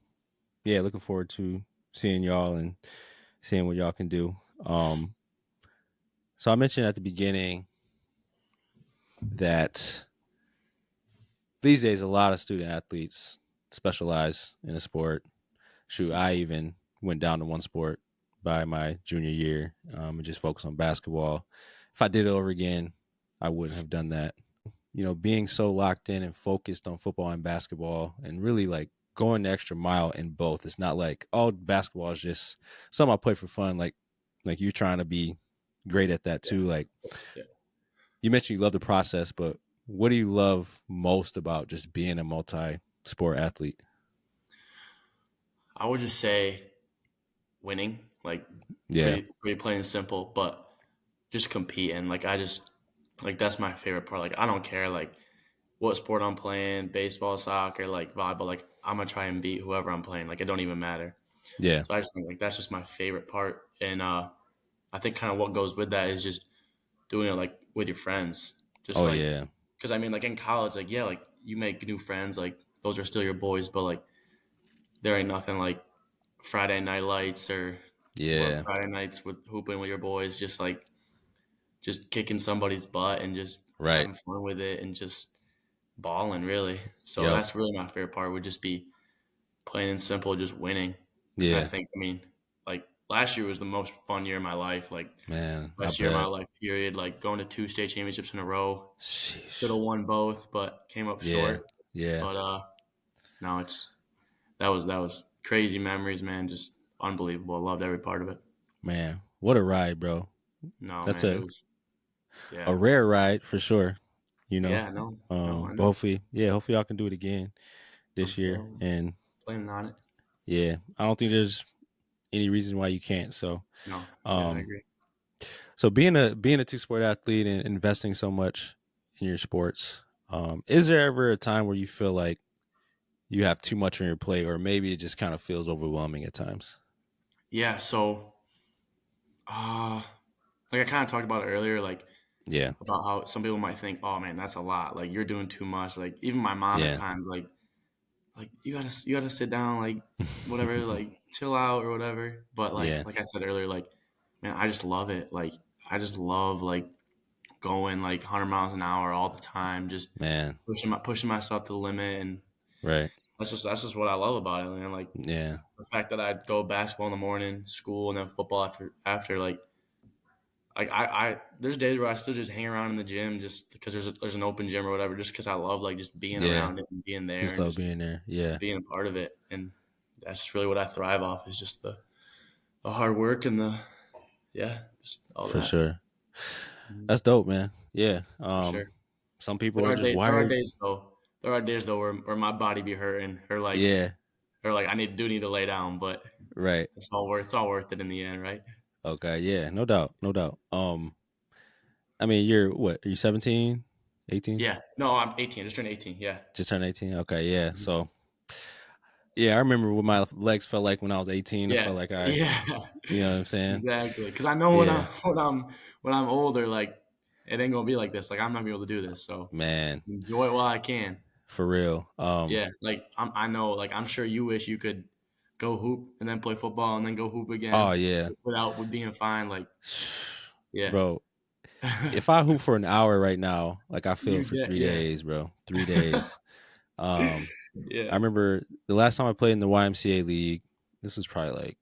[SPEAKER 1] yeah, looking forward to seeing y'all and seeing what y'all can do. Um, so I mentioned at the beginning that these days a lot of student athletes specialize in a sport. Shoot, I even went down to one sport by my junior year and just focused on basketball. If I did it over again, I wouldn't have done that. Being so locked in and focused on football and basketball and really like going the extra mile in both. It's not like, oh, basketball is just something I play for fun. Like you're trying to be great at that
[SPEAKER 2] Yeah.
[SPEAKER 1] too. Like
[SPEAKER 2] Yeah.
[SPEAKER 1] you mentioned you love the process, but what do you love most about just being a multi-sport athlete?
[SPEAKER 2] I would just say winning, like
[SPEAKER 1] Yeah,
[SPEAKER 2] pretty plain and simple, but just competing. Like I just like that's my favorite part. Like I don't care like what sport I'm playing, baseball, soccer, like volleyball, like I'm gonna try and beat whoever I'm playing. Like it don't even matter.
[SPEAKER 1] Yeah.
[SPEAKER 2] So I just think like that's just my favorite part, and I think kind of what goes with that is just doing it like with your friends, just
[SPEAKER 1] Oh
[SPEAKER 2] like
[SPEAKER 1] yeah.
[SPEAKER 2] because I mean like in college, like yeah, like you make new friends, like those are still your boys, but like there ain't nothing like Friday night lights or what
[SPEAKER 1] Yeah.
[SPEAKER 2] Friday nights with hooping with your boys, just like just kicking somebody's butt and just
[SPEAKER 1] Right.
[SPEAKER 2] having fun with it and just balling really. So
[SPEAKER 1] Yep.
[SPEAKER 2] that's really my favorite part would just be plain and simple, just winning. And I
[SPEAKER 1] Yeah.
[SPEAKER 2] think, I mean, like last year was the most fun year of my life. Like
[SPEAKER 1] Man, I
[SPEAKER 2] best year of my
[SPEAKER 1] bet.
[SPEAKER 2] life, period. Like going to two state championships in a row. Should
[SPEAKER 1] Sheesh.
[SPEAKER 2] have won both, but came up
[SPEAKER 1] Yeah.
[SPEAKER 2] short.
[SPEAKER 1] Yeah.
[SPEAKER 2] But no, it's that was crazy memories, man. Just unbelievable. I loved every part of it.
[SPEAKER 1] Man, what a ride, bro.
[SPEAKER 2] No,
[SPEAKER 1] That's
[SPEAKER 2] man, it was
[SPEAKER 1] a
[SPEAKER 2] yeah,
[SPEAKER 1] rare ride for sure. You know.
[SPEAKER 2] yeah. No, I
[SPEAKER 1] But
[SPEAKER 2] know.
[SPEAKER 1] hopefully y'all can do it again this
[SPEAKER 2] Yeah,
[SPEAKER 1] year. And
[SPEAKER 2] planning on it.
[SPEAKER 1] yeah, I don't think there's any reason why you can't. So
[SPEAKER 2] No, yeah, I
[SPEAKER 1] um
[SPEAKER 2] agree.
[SPEAKER 1] so being a two sport athlete and investing so much in your sports, is there ever a time where you feel like you have too much on your plate, or maybe it just kind of feels overwhelming at times?
[SPEAKER 2] Yeah, so uh like I kind of talked about it earlier, like
[SPEAKER 1] Yeah.
[SPEAKER 2] about how some people might think, "Oh man, that's a lot. Like you're doing too much." Like even my mom at
[SPEAKER 1] Yeah.
[SPEAKER 2] times, like you gotta sit down, like whatever, like chill out or whatever. But
[SPEAKER 1] Yeah.
[SPEAKER 2] like I said earlier, like man, I just love it. Like I just love like going like 100 miles an hour all the time, just
[SPEAKER 1] Man.
[SPEAKER 2] pushing myself to the limit, and
[SPEAKER 1] Right.
[SPEAKER 2] that's just what I love about it. And like
[SPEAKER 1] Yeah.
[SPEAKER 2] the fact that I'd go basketball in the morning, school, and then football after like I there's days where I still just hang around in the gym just because there's an open gym or whatever, just because I love like just being
[SPEAKER 1] Yeah.
[SPEAKER 2] around it and being there
[SPEAKER 1] Just
[SPEAKER 2] and
[SPEAKER 1] love
[SPEAKER 2] just
[SPEAKER 1] being there. Yeah.
[SPEAKER 2] being a part of it. And that's just really what I thrive off is just the hard work and the yeah, just all
[SPEAKER 1] For
[SPEAKER 2] that.
[SPEAKER 1] sure.
[SPEAKER 2] Mhm.
[SPEAKER 1] That's dope, man. Yeah.
[SPEAKER 2] For sure.
[SPEAKER 1] Some people are just
[SPEAKER 2] There are
[SPEAKER 1] wired.
[SPEAKER 2] days though. There are days though where my body be hurting
[SPEAKER 1] Yeah.
[SPEAKER 2] or like need to lay down, but
[SPEAKER 1] Right.
[SPEAKER 2] it's all worth it in the end, right?
[SPEAKER 1] Okay. Yeah. No doubt. No doubt. I mean, you're what? Are you 17, 18?
[SPEAKER 2] Yeah. No, I'm 18. Just turned 18. Yeah.
[SPEAKER 1] Just turned 18. Okay. Yeah.
[SPEAKER 2] Mhm.
[SPEAKER 1] So, yeah, I remember what my legs felt like when I was 18. I
[SPEAKER 2] Yeah.
[SPEAKER 1] felt like
[SPEAKER 2] Yeah.
[SPEAKER 1] you know what I'm saying?
[SPEAKER 2] Exactly. Because I know
[SPEAKER 1] Yeah.
[SPEAKER 2] when I'm older, like it ain't gonna be like this. Like I'm not gonna be able to do this. So
[SPEAKER 1] Man,
[SPEAKER 2] enjoy it while I can.
[SPEAKER 1] for real.
[SPEAKER 2] Yeah. Like I know. Like I'm sure you wish you could go hoop and then play football and then go hoop
[SPEAKER 1] Oh,
[SPEAKER 2] again
[SPEAKER 1] yeah.
[SPEAKER 2] without with being fine. Like yeah.
[SPEAKER 1] Bro, if I hoop for an hour right now, like I feel
[SPEAKER 2] You
[SPEAKER 1] for
[SPEAKER 2] get
[SPEAKER 1] 3 days, bro. 3 days. Um, I
[SPEAKER 2] yeah.
[SPEAKER 1] remember the last time I played in the YMCA league, this was probably like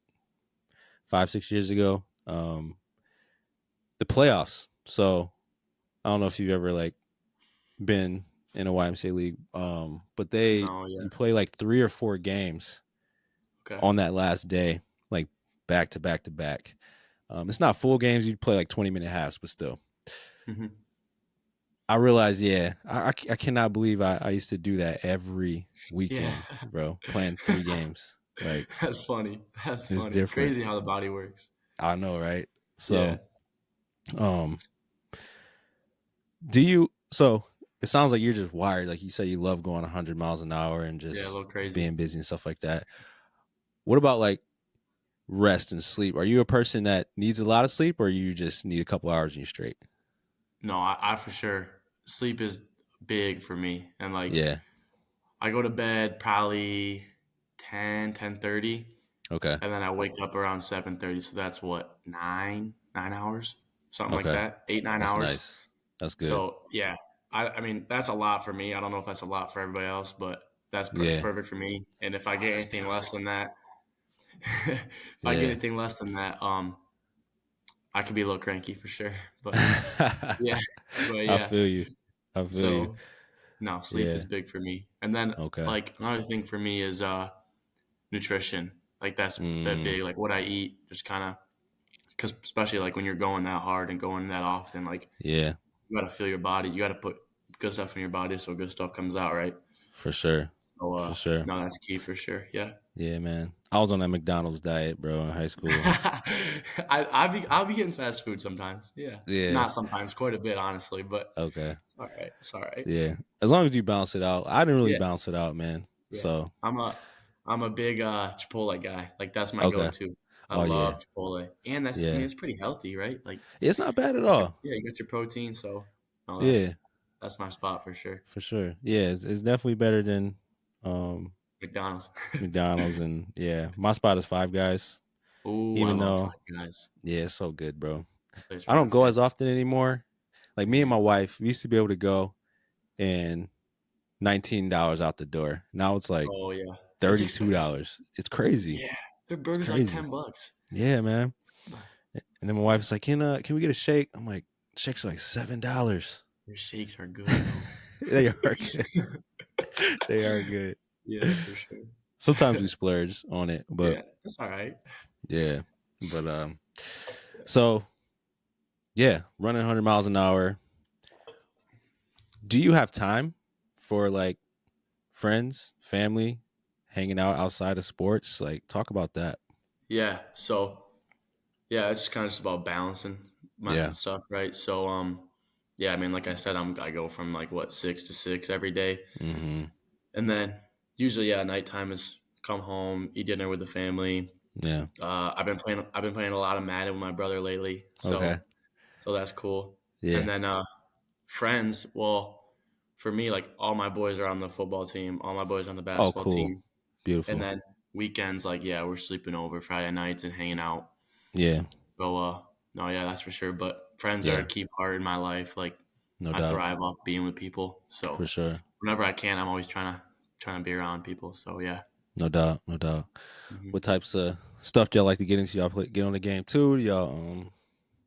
[SPEAKER 1] 5, 6 years ago. The playoffs. So I don't know if you've ever like been in a YMCA league, but
[SPEAKER 2] No. Yeah.
[SPEAKER 1] you play like 3 or 4 games
[SPEAKER 2] Okay.
[SPEAKER 1] on that last day, like back to back to back. It's not full games; you play like 20-minute halves, but still.
[SPEAKER 2] Hmm.
[SPEAKER 1] I realized, yeah, I cannot believe I used to do that every
[SPEAKER 2] Yeah.
[SPEAKER 1] weekend, bro. Playing 3 games, like
[SPEAKER 2] That's funny. That's
[SPEAKER 1] it's
[SPEAKER 2] funny.
[SPEAKER 1] different.
[SPEAKER 2] Crazy how the body works.
[SPEAKER 1] I know, right?
[SPEAKER 2] Yeah.
[SPEAKER 1] So, um, do you? So it sounds like you're just wired. Like you say, you love going 100 miles an hour and
[SPEAKER 2] Yeah. A
[SPEAKER 1] just
[SPEAKER 2] little crazy.
[SPEAKER 1] being busy and stuff like that. What about like rest and sleep? Are you a person that needs a lot of sleep, or you just need a couple hours and you're straight?
[SPEAKER 2] No, I for sure sleep is big for me, and like
[SPEAKER 1] Yeah.
[SPEAKER 2] I go to bed probably 10:30,
[SPEAKER 1] Okay.
[SPEAKER 2] and then I wake up around 7:30. So that's what 9 hours, something like
[SPEAKER 1] Okay.
[SPEAKER 2] that, 8 9
[SPEAKER 1] That's
[SPEAKER 2] hours.
[SPEAKER 1] nice. That's good.
[SPEAKER 2] So yeah, I mean that's a lot for me. I don't know if that's a lot for everybody else, but that's
[SPEAKER 1] Yeah.
[SPEAKER 2] perfect for me. And if I
[SPEAKER 1] Oh,
[SPEAKER 2] get
[SPEAKER 1] that's
[SPEAKER 2] anything less
[SPEAKER 1] beautiful.
[SPEAKER 2] than that, if I get
[SPEAKER 1] Yeah.
[SPEAKER 2] anything less than that, I could be a little cranky for sure. But yeah, but
[SPEAKER 1] I
[SPEAKER 2] yeah.
[SPEAKER 1] feel you. I feel you.
[SPEAKER 2] So no, sleep is
[SPEAKER 1] Yeah.
[SPEAKER 2] big for me. And then
[SPEAKER 1] Okay.
[SPEAKER 2] like another thing for me is nutrition. Like that's that
[SPEAKER 1] Mm,
[SPEAKER 2] big. Like what I eat, just kind of because especially like when you're going that hard and going that often, like
[SPEAKER 1] yeah,
[SPEAKER 2] you got to feel your body. You got to put good stuff in your body so good stuff comes out, right?
[SPEAKER 1] for sure.
[SPEAKER 2] So
[SPEAKER 1] For sure.
[SPEAKER 2] no, that's key for sure. Yeah.
[SPEAKER 1] Yeah, man. I was on that McDonald's diet, bro, in high school.
[SPEAKER 2] I'll be getting fast food sometimes. Yeah.
[SPEAKER 1] Yeah.
[SPEAKER 2] Not sometimes, quite a bit honestly, but
[SPEAKER 1] Okay.
[SPEAKER 2] it's all right. It's all right.
[SPEAKER 1] Yeah. As long as you bounce it out. I didn't really
[SPEAKER 2] Yeah.
[SPEAKER 1] bounce it out, man.
[SPEAKER 2] Yeah.
[SPEAKER 1] So
[SPEAKER 2] I'm a I'm a big Chipotle guy. Like that's my
[SPEAKER 1] Okay.
[SPEAKER 2] go-to. I
[SPEAKER 1] Oh yeah.
[SPEAKER 2] love Chipotle, and I mean
[SPEAKER 1] Yeah.
[SPEAKER 2] it's pretty healthy, right? Like
[SPEAKER 1] It's not bad at
[SPEAKER 2] got your,
[SPEAKER 1] all.
[SPEAKER 2] yeah, you got your protein, so no,
[SPEAKER 1] Yeah,
[SPEAKER 2] that's my spot for sure.
[SPEAKER 1] for sure. Yeah, it's definitely better than um
[SPEAKER 2] McDonald's.
[SPEAKER 1] McDonald's, and yeah, my spot is Five Guys.
[SPEAKER 2] Ooh, I
[SPEAKER 1] Even
[SPEAKER 2] love
[SPEAKER 1] though,
[SPEAKER 2] Five Guys.
[SPEAKER 1] yeah, it's so good, bro.
[SPEAKER 2] That place
[SPEAKER 1] I
[SPEAKER 2] right
[SPEAKER 1] don't
[SPEAKER 2] on
[SPEAKER 1] go as
[SPEAKER 2] Ferris.
[SPEAKER 1] often anymore. Like me and my wife, we used to be able to go and $19 out the door. Now it's like
[SPEAKER 2] Oh yeah, it's
[SPEAKER 1] $32.
[SPEAKER 2] expensive.
[SPEAKER 1] It's crazy.
[SPEAKER 2] Yeah, their
[SPEAKER 1] It's
[SPEAKER 2] burgers like
[SPEAKER 1] crazy.
[SPEAKER 2] $10.
[SPEAKER 1] Yeah, man.
[SPEAKER 2] Come on.
[SPEAKER 1] And then my wife's like, can we get a shake? I'm like, shakes are like $7.
[SPEAKER 2] Their shakes are good though.
[SPEAKER 1] They are good. They are good.
[SPEAKER 2] Yeah, for sure.
[SPEAKER 1] Sometimes we splurge on it, but
[SPEAKER 2] Yeah, that's all right.
[SPEAKER 1] yeah. But so yeah, running 100 miles an hour. Do you have time for like friends, family, hanging out outside of sports? Like, talk about that.
[SPEAKER 2] Yeah, so yeah, it's kind of just about balancing my
[SPEAKER 1] Yeah.
[SPEAKER 2] stuff, right? So yeah, I mean, like I said, I go from like what 6 to 6 every day,
[SPEAKER 1] Mm-hmm.
[SPEAKER 2] and then usually yeah, nighttime is come home, eat dinner with the family.
[SPEAKER 1] Yeah.
[SPEAKER 2] I've been playing a lot of Madden with my brother lately,
[SPEAKER 1] Okay.
[SPEAKER 2] so that's cool. And
[SPEAKER 1] Yeah.
[SPEAKER 2] then friends, well, for me, like all my boys are on the football team, all my boys are on the
[SPEAKER 1] Oh,
[SPEAKER 2] basketball
[SPEAKER 1] cool.
[SPEAKER 2] team, and
[SPEAKER 1] Beautiful.
[SPEAKER 2] then weekends, like yeah, we're sleeping over Friday nights and hanging out.
[SPEAKER 1] Yeah.
[SPEAKER 2] So no, yeah, that's for sure. But friends are a
[SPEAKER 1] Yeah.
[SPEAKER 2] key part in my life. Like
[SPEAKER 1] No
[SPEAKER 2] I
[SPEAKER 1] doubt.
[SPEAKER 2] thrive off being with people.
[SPEAKER 1] For
[SPEAKER 2] So
[SPEAKER 1] sure.
[SPEAKER 2] whenever I can, I'm always trying to be around people. So yeah.
[SPEAKER 1] No doubt. No doubt.
[SPEAKER 2] hmm
[SPEAKER 1] What types of stuff do y'all like to get into? Y'all get on the game too? Y'all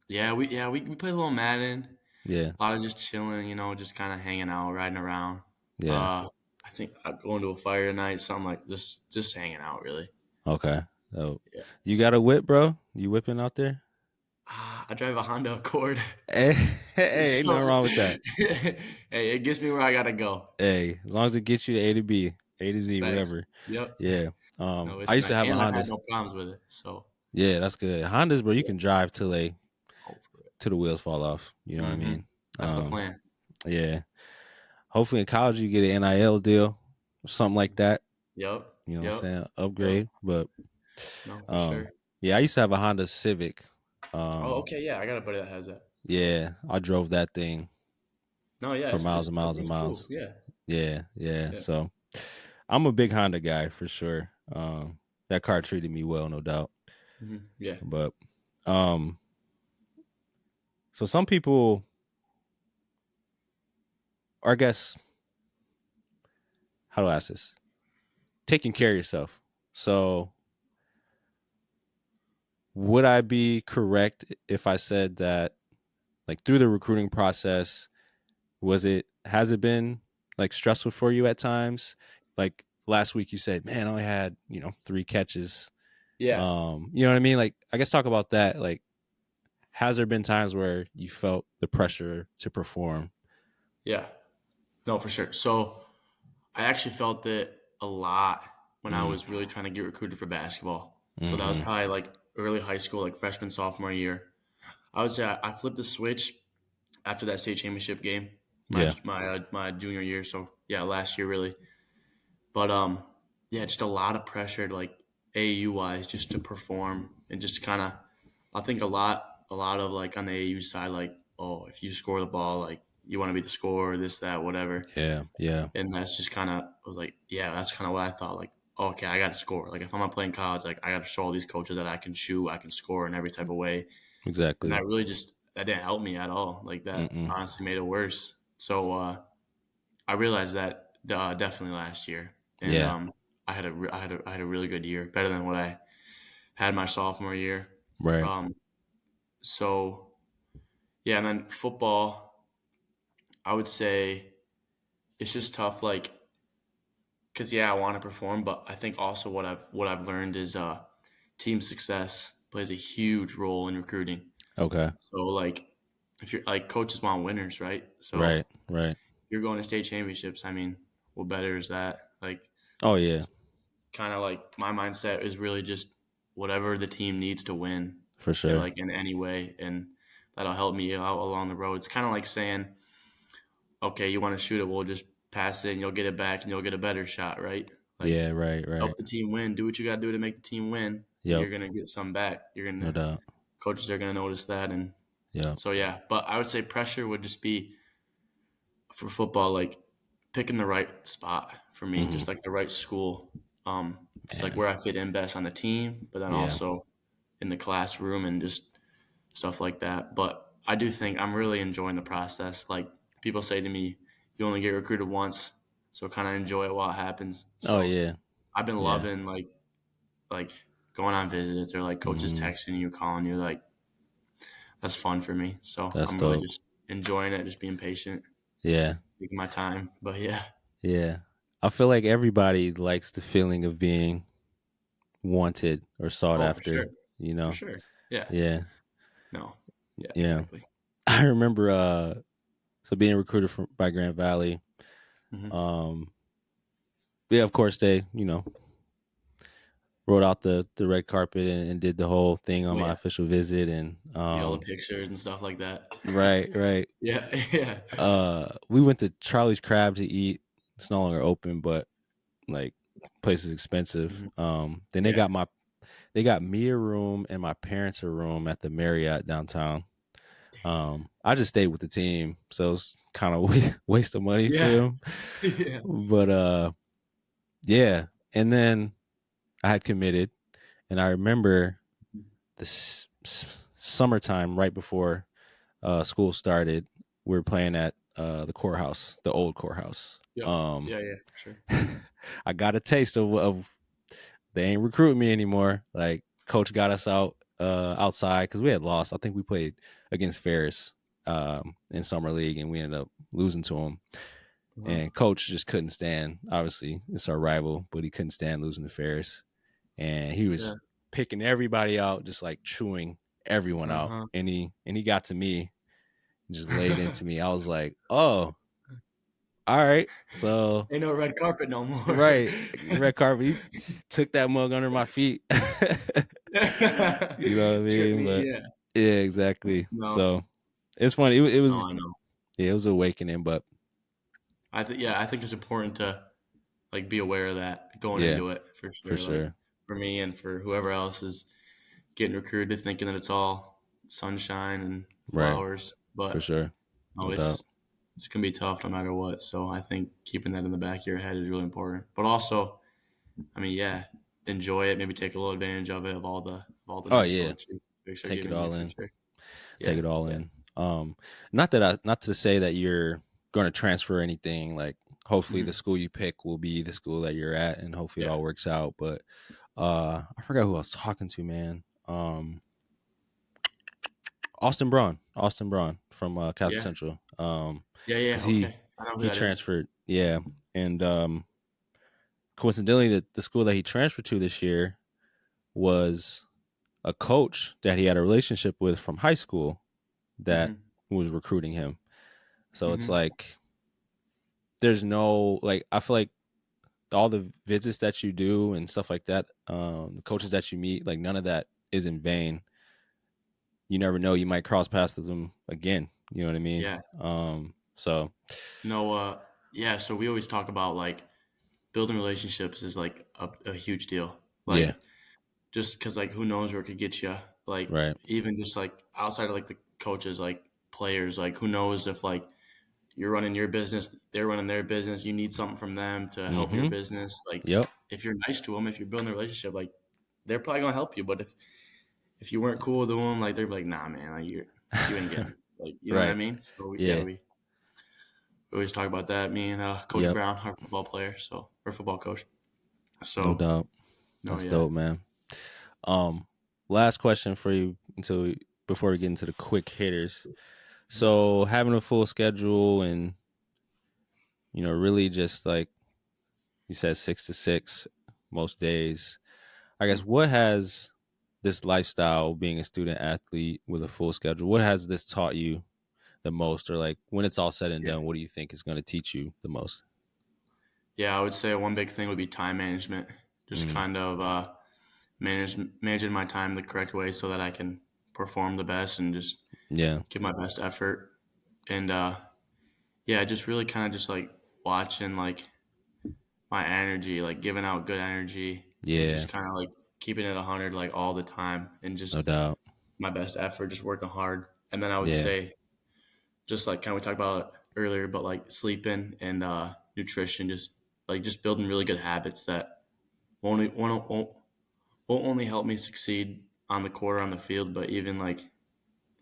[SPEAKER 2] we play a little Madden.
[SPEAKER 1] yeah.
[SPEAKER 2] A lot of just chilling, just kind of hanging out, riding around.
[SPEAKER 1] Yeah.
[SPEAKER 2] Uh, I think I'm going to a fire tonight, something like just hanging out, really.
[SPEAKER 1] Okay. So
[SPEAKER 2] Yeah.
[SPEAKER 1] you got a whip, bro? You whipping out there?
[SPEAKER 2] I drive a Honda Accord,
[SPEAKER 1] Hey, hey, ain't nothing
[SPEAKER 2] so
[SPEAKER 1] wrong with that.
[SPEAKER 2] hey, it gets me where I gotta go.
[SPEAKER 1] Hey, as long as it gets you to A to B, A to Z,
[SPEAKER 2] Thanks.
[SPEAKER 1] whatever.
[SPEAKER 2] Yep.
[SPEAKER 1] Yeah.
[SPEAKER 2] No,
[SPEAKER 1] I
[SPEAKER 2] it's
[SPEAKER 1] used to
[SPEAKER 2] nice,
[SPEAKER 1] have a
[SPEAKER 2] and I've had
[SPEAKER 1] Honda.
[SPEAKER 2] no problems with it. So
[SPEAKER 1] Yeah, that's good. Hondas, bro, you
[SPEAKER 2] yeah,
[SPEAKER 1] can drive till they
[SPEAKER 2] go for it.
[SPEAKER 1] till the wheels fall off. You know what I
[SPEAKER 2] hmm
[SPEAKER 1] mean?
[SPEAKER 2] That's the
[SPEAKER 1] Um,
[SPEAKER 2] plan.
[SPEAKER 1] yeah. Hopefully in college you get an NIL deal or something like that.
[SPEAKER 2] Yep.
[SPEAKER 1] You know what I'm
[SPEAKER 2] Yep.
[SPEAKER 1] saying?
[SPEAKER 2] Yep.
[SPEAKER 1] Upgrade. But
[SPEAKER 2] No, for
[SPEAKER 1] um,
[SPEAKER 2] sure.
[SPEAKER 1] yeah, I used to have a Honda Civic.
[SPEAKER 2] Oh,
[SPEAKER 1] Um,
[SPEAKER 2] okay. Yeah, I got a buddy that has that.
[SPEAKER 1] yeah, I drove that thing
[SPEAKER 2] No, yeah,
[SPEAKER 1] for miles
[SPEAKER 2] it's
[SPEAKER 1] and
[SPEAKER 2] that
[SPEAKER 1] miles and
[SPEAKER 2] thing's cool.
[SPEAKER 1] miles.
[SPEAKER 2] Yeah.
[SPEAKER 1] Yeah, yeah.
[SPEAKER 2] Yeah.
[SPEAKER 1] So I'm a big Honda guy for sure. That car treated me well, no doubt.
[SPEAKER 2] Yeah.
[SPEAKER 1] But um, so some people, or I guess, how do I ask this? Taking care of yourself. So would I be correct if I said that, like, through the recruiting process, has it been like stressful for you at times? Like last week you said, man, I only had, 3 catches.
[SPEAKER 2] Yeah.
[SPEAKER 1] You know what I mean? Like, I guess talk about that. Like, has there been times where you felt the pressure to perform?
[SPEAKER 2] Yeah. No, for sure. So I actually felt it a lot when I
[SPEAKER 1] Mm,
[SPEAKER 2] was really trying to get recruited for basketball. So that was
[SPEAKER 1] mm-hmm.
[SPEAKER 2] probably like early high school, like freshman, sophomore year. I would say I flipped the switch after that state championship game,
[SPEAKER 1] Yeah.
[SPEAKER 2] my junior year. So yeah, last year really. But yeah, just a lot of pressure, like AAU wise, just to perform and just kind of. I think a lot of like on the AAU side, like oh, if you score the ball, like you want to be the scorer, this, that, whatever.
[SPEAKER 1] Yeah. Yeah.
[SPEAKER 2] And that's just kind of, I was like, yeah, that's kind of what I thought. Like, okay, I got to score. Like, if I'm not playing college, like, I got to show all these coaches that I can shoot, I can score in every type of way. And
[SPEAKER 1] Exactly.
[SPEAKER 2] that really just, that didn't help me at all. Like, that
[SPEAKER 1] Mm-mm.
[SPEAKER 2] honestly made it worse. So, I realized that definitely last year. And
[SPEAKER 1] Yeah.
[SPEAKER 2] I had a really good year, better than what I had my sophomore year.
[SPEAKER 1] Right.
[SPEAKER 2] Um, so, yeah, and then football, I would say it's just tough. Like, because yeah, I want to perform, but I think also what I've learned is team success plays a huge role in recruiting.
[SPEAKER 1] Okay.
[SPEAKER 2] So like if you're like coaches want winners, right?
[SPEAKER 1] Right.
[SPEAKER 2] So
[SPEAKER 1] Right.
[SPEAKER 2] if you're going to state championships, I mean, what better is that? Like
[SPEAKER 1] Oh yeah.
[SPEAKER 2] kind of like my mindset is really just whatever the team needs to win,
[SPEAKER 1] For sure.
[SPEAKER 2] like in any way, and that'll help me out along the road. It's kind of like saying, okay, you want to shoot it, we'll just pass it and you'll get it back and you'll get a better shot, right? Like,
[SPEAKER 1] Yeah, right, right.
[SPEAKER 2] help the team win. Do what you got to do to make the team win, and
[SPEAKER 1] Yep,
[SPEAKER 2] you're gonna get some back.
[SPEAKER 1] no doubt.
[SPEAKER 2] Coaches are gonna notice that, and
[SPEAKER 1] Yep.
[SPEAKER 2] so yeah. But I would say pressure would just be for football, like picking the right spot for me,
[SPEAKER 1] Mhm.
[SPEAKER 2] just like the right school, just like
[SPEAKER 1] Man.
[SPEAKER 2] where I fit in best on the team, but then
[SPEAKER 1] Yeah.
[SPEAKER 2] also in the classroom and just stuff like that. But I do think I'm really enjoying the process. Like people say to me, you only get recruited once, so kind of enjoy it while it happens.
[SPEAKER 1] Oh,
[SPEAKER 2] So
[SPEAKER 1] yeah.
[SPEAKER 2] I've been
[SPEAKER 1] Yeah.
[SPEAKER 2] loving like going on visits or like coaches
[SPEAKER 1] Mhm.
[SPEAKER 2] texting you, calling you. Like that's fun for me. So
[SPEAKER 1] That's
[SPEAKER 2] I'm really
[SPEAKER 1] dope.
[SPEAKER 2] just enjoying it, just being patient,
[SPEAKER 1] Yeah.
[SPEAKER 2] taking my time. But yeah,
[SPEAKER 1] Yeah. I feel like everybody likes the feeling of being wanted or sought
[SPEAKER 2] oh for sure,
[SPEAKER 1] after, you
[SPEAKER 2] for
[SPEAKER 1] know?
[SPEAKER 2] sure. Yeah,
[SPEAKER 1] Yeah.
[SPEAKER 2] no, yeah,
[SPEAKER 1] Yeah.
[SPEAKER 2] exactly.
[SPEAKER 1] I remember so being recruited by Grand Valley.
[SPEAKER 2] Hmm.
[SPEAKER 1] Um yeah, of course they, rolled out the red carpet and did the whole thing on
[SPEAKER 2] Oh
[SPEAKER 1] my
[SPEAKER 2] yeah,
[SPEAKER 1] official visit and
[SPEAKER 2] yeah, all the pictures and stuff like that.
[SPEAKER 1] right, right.
[SPEAKER 2] Yeah, yeah.
[SPEAKER 1] We went to Charlie's Crab to eat. It's no longer open, but like place is expensive.
[SPEAKER 2] Hmm.
[SPEAKER 1] Then
[SPEAKER 2] Yeah.
[SPEAKER 1] they got me a room and my parents a room at the Marriott downtown. I just stayed with the team, so it's kind of waste of money for
[SPEAKER 2] Yeah.
[SPEAKER 1] them.
[SPEAKER 2] Yeah.
[SPEAKER 1] But yeah. And then I had committed, and I remember summertime right before school started. We were playing at the courthouse, the old courthouse.
[SPEAKER 2] Yep. Yeah, yeah, for sure.
[SPEAKER 1] I got a taste of they ain't recruiting me anymore. Like coach got us outside because we had lost. I think we played against Ferris in summer league and we ended up losing to him.
[SPEAKER 2] Uh-huh.
[SPEAKER 1] And coach just couldn't stand. Obviously, it's our rival, but he couldn't stand losing to Ferris. And he
[SPEAKER 2] Yeah.
[SPEAKER 1] was picking everybody out, just like chewing everyone out.
[SPEAKER 2] Uh-huh.
[SPEAKER 1] And he got to me, and just laid into me. I was like, oh, all right. So
[SPEAKER 2] Ain't no red carpet no more.
[SPEAKER 1] right, red carpet. He took that mug under my feet. You know what I
[SPEAKER 2] Trip
[SPEAKER 1] mean?
[SPEAKER 2] me,
[SPEAKER 1] But
[SPEAKER 2] yeah.
[SPEAKER 1] yeah, exactly.
[SPEAKER 2] No,
[SPEAKER 1] So it's funny. It
[SPEAKER 2] no,
[SPEAKER 1] was
[SPEAKER 2] I know.
[SPEAKER 1] yeah, it was awakening, but
[SPEAKER 2] I think it's important to like be aware of that going
[SPEAKER 1] yeah,
[SPEAKER 2] into it for
[SPEAKER 1] for
[SPEAKER 2] sure. Like
[SPEAKER 1] sure.
[SPEAKER 2] for me and for whoever else is getting recruited, thinking that it's all sunshine and
[SPEAKER 1] Right,
[SPEAKER 2] flowers,
[SPEAKER 1] for
[SPEAKER 2] but
[SPEAKER 1] sure.
[SPEAKER 2] no,
[SPEAKER 1] No doubt.
[SPEAKER 2] it's gonna be tough no matter what. So I think keeping that in the back of your head is really important. But also, I mean, yeah, enjoy it. Maybe take a little advantage of it of all the
[SPEAKER 1] Oh
[SPEAKER 2] nice
[SPEAKER 1] yeah,
[SPEAKER 2] folks are
[SPEAKER 1] take it
[SPEAKER 2] giving you
[SPEAKER 1] all
[SPEAKER 2] for
[SPEAKER 1] in.
[SPEAKER 2] sure.
[SPEAKER 1] Take
[SPEAKER 2] Yeah,
[SPEAKER 1] it all
[SPEAKER 2] yeah,
[SPEAKER 1] in. Not to say that you're going to transfer anything. Like hopefully the
[SPEAKER 2] hmm,
[SPEAKER 1] school you pick will be the school that you're at, and hopefully it
[SPEAKER 2] yeah,
[SPEAKER 1] all works out. But I forgot who I was talking to, man. Austin Braun from Catholic
[SPEAKER 2] yeah,
[SPEAKER 1] Central.
[SPEAKER 2] yeah, yeah.
[SPEAKER 1] Because
[SPEAKER 2] Okay, I know who
[SPEAKER 1] he
[SPEAKER 2] that is.
[SPEAKER 1] transferred, yeah, and coincidentally, the school that he transferred to this year was a coach that he had a relationship with from high school that
[SPEAKER 2] Hmm.
[SPEAKER 1] was recruiting him. So it's
[SPEAKER 2] Hmm.
[SPEAKER 1] like there's no like I feel like all the visits that you do and stuff like that, the coaches that you meet, like none of that is in vain. You never know, you might cross paths with them again. You know what I mean?
[SPEAKER 2] Yeah,
[SPEAKER 1] So
[SPEAKER 2] no, yeah. So we always talk about like building relationships is like a huge deal.
[SPEAKER 1] yeah,
[SPEAKER 2] Like just because like who knows where it could get you. Like
[SPEAKER 1] right.
[SPEAKER 2] even just like outside of like the coaches, like players, like who knows if like you're running your business, they're running their business. You need something from them to help your
[SPEAKER 1] Mm-hmm.
[SPEAKER 2] business. Like
[SPEAKER 1] Yep.
[SPEAKER 2] if you're nice to them, if you're building a relationship, like they're probably gonna help you. But if you weren't cool with them, like they're like, nah, man, like you ain't getting like you know what I
[SPEAKER 1] Right.
[SPEAKER 2] mean. So yeah,
[SPEAKER 1] Yeah.
[SPEAKER 2] we always talk about that. Me and Coach
[SPEAKER 1] Yep.
[SPEAKER 2] Brown, our football player, so our football coach.
[SPEAKER 1] No
[SPEAKER 2] So
[SPEAKER 1] doubt.
[SPEAKER 2] no,
[SPEAKER 1] That's
[SPEAKER 2] yeah,
[SPEAKER 1] dope, man. Um, Last question for you before we get into the quick hitters. So having a full schedule and really just like you said, 6 to 6 most days. I guess what has this lifestyle, being a student athlete with a full schedule, what has this taught you the most, or like when it's all said and
[SPEAKER 2] yeah,
[SPEAKER 1] done, what do you think is going to teach you the most?
[SPEAKER 2] yeah. I would say one big thing would be time management. Just
[SPEAKER 1] Mm,
[SPEAKER 2] kind of managing my time the correct way so that I can perform the best and just
[SPEAKER 1] yeah.
[SPEAKER 2] give my best effort. And yeah, just really kind of just like watching like my energy, like giving out good energy and
[SPEAKER 1] Yeah,
[SPEAKER 2] just kind of like keeping it 100 like all the time and
[SPEAKER 1] no
[SPEAKER 2] just
[SPEAKER 1] doubt.
[SPEAKER 2] my best effort, just working hard. And then I would
[SPEAKER 1] Yeah,
[SPEAKER 2] say just like kind of we talked about earlier, but like sleeping and nutrition, just building really good habits that won't only help me succeed on the court or on the field, but even like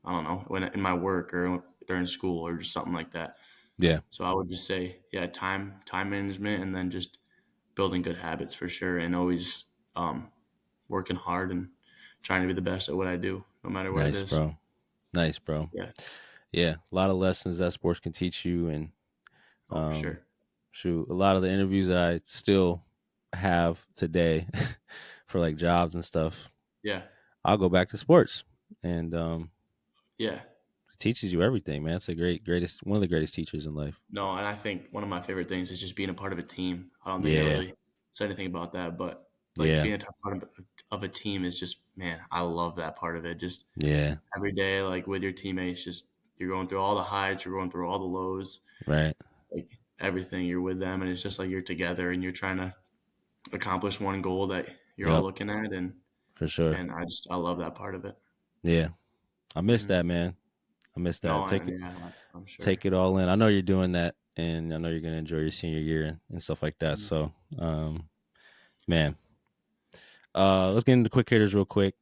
[SPEAKER 2] I don't know when in my work or during school or just something like that.
[SPEAKER 1] yeah,
[SPEAKER 2] So I would just say, yeah, time management, and then just building good habits for sure, and always um, working hard and trying to be the best at what I do, no matter what it
[SPEAKER 1] nice,
[SPEAKER 2] is.
[SPEAKER 1] bro. Nice, bro.
[SPEAKER 2] Yeah,
[SPEAKER 1] Yeah, a lot of lessons that sports can teach you, and
[SPEAKER 2] oh for
[SPEAKER 1] um,
[SPEAKER 2] sure.
[SPEAKER 1] shoot, a lot of the interviews that I still have today for like jobs and stuff,
[SPEAKER 2] Yeah,
[SPEAKER 1] I'll go back to sports, and
[SPEAKER 2] yeah.
[SPEAKER 1] it teaches you everything, man. It's a greatest, one of the greatest teachers in life.
[SPEAKER 2] No, and I think one of my favorite things is just being a part of a team. I don't think I
[SPEAKER 1] Yeah,
[SPEAKER 2] really said anything about that, but like
[SPEAKER 1] yeah,
[SPEAKER 2] being a part of a team is just man, I love that part of it. Just
[SPEAKER 1] yeah.
[SPEAKER 2] every day, like with your teammates, just you're going through all the highs, you're going through all the lows,
[SPEAKER 1] Right.
[SPEAKER 2] like everything. You're with them, and it's just like you're together, and you're trying to accomplish one goal that you're all
[SPEAKER 1] Yep.
[SPEAKER 2] looking at,
[SPEAKER 1] For sure.
[SPEAKER 2] and I love that part of it.
[SPEAKER 1] Yeah, I miss
[SPEAKER 2] Hmm.
[SPEAKER 1] that, man. I miss
[SPEAKER 2] No,
[SPEAKER 1] that.
[SPEAKER 2] yeah, I'm sure.
[SPEAKER 1] Take it all in. I know you're doing that, and I know you're gonna enjoy your senior year and stuff like that.
[SPEAKER 2] Mhm.
[SPEAKER 1] So, man, let's get into quick hitters real quick.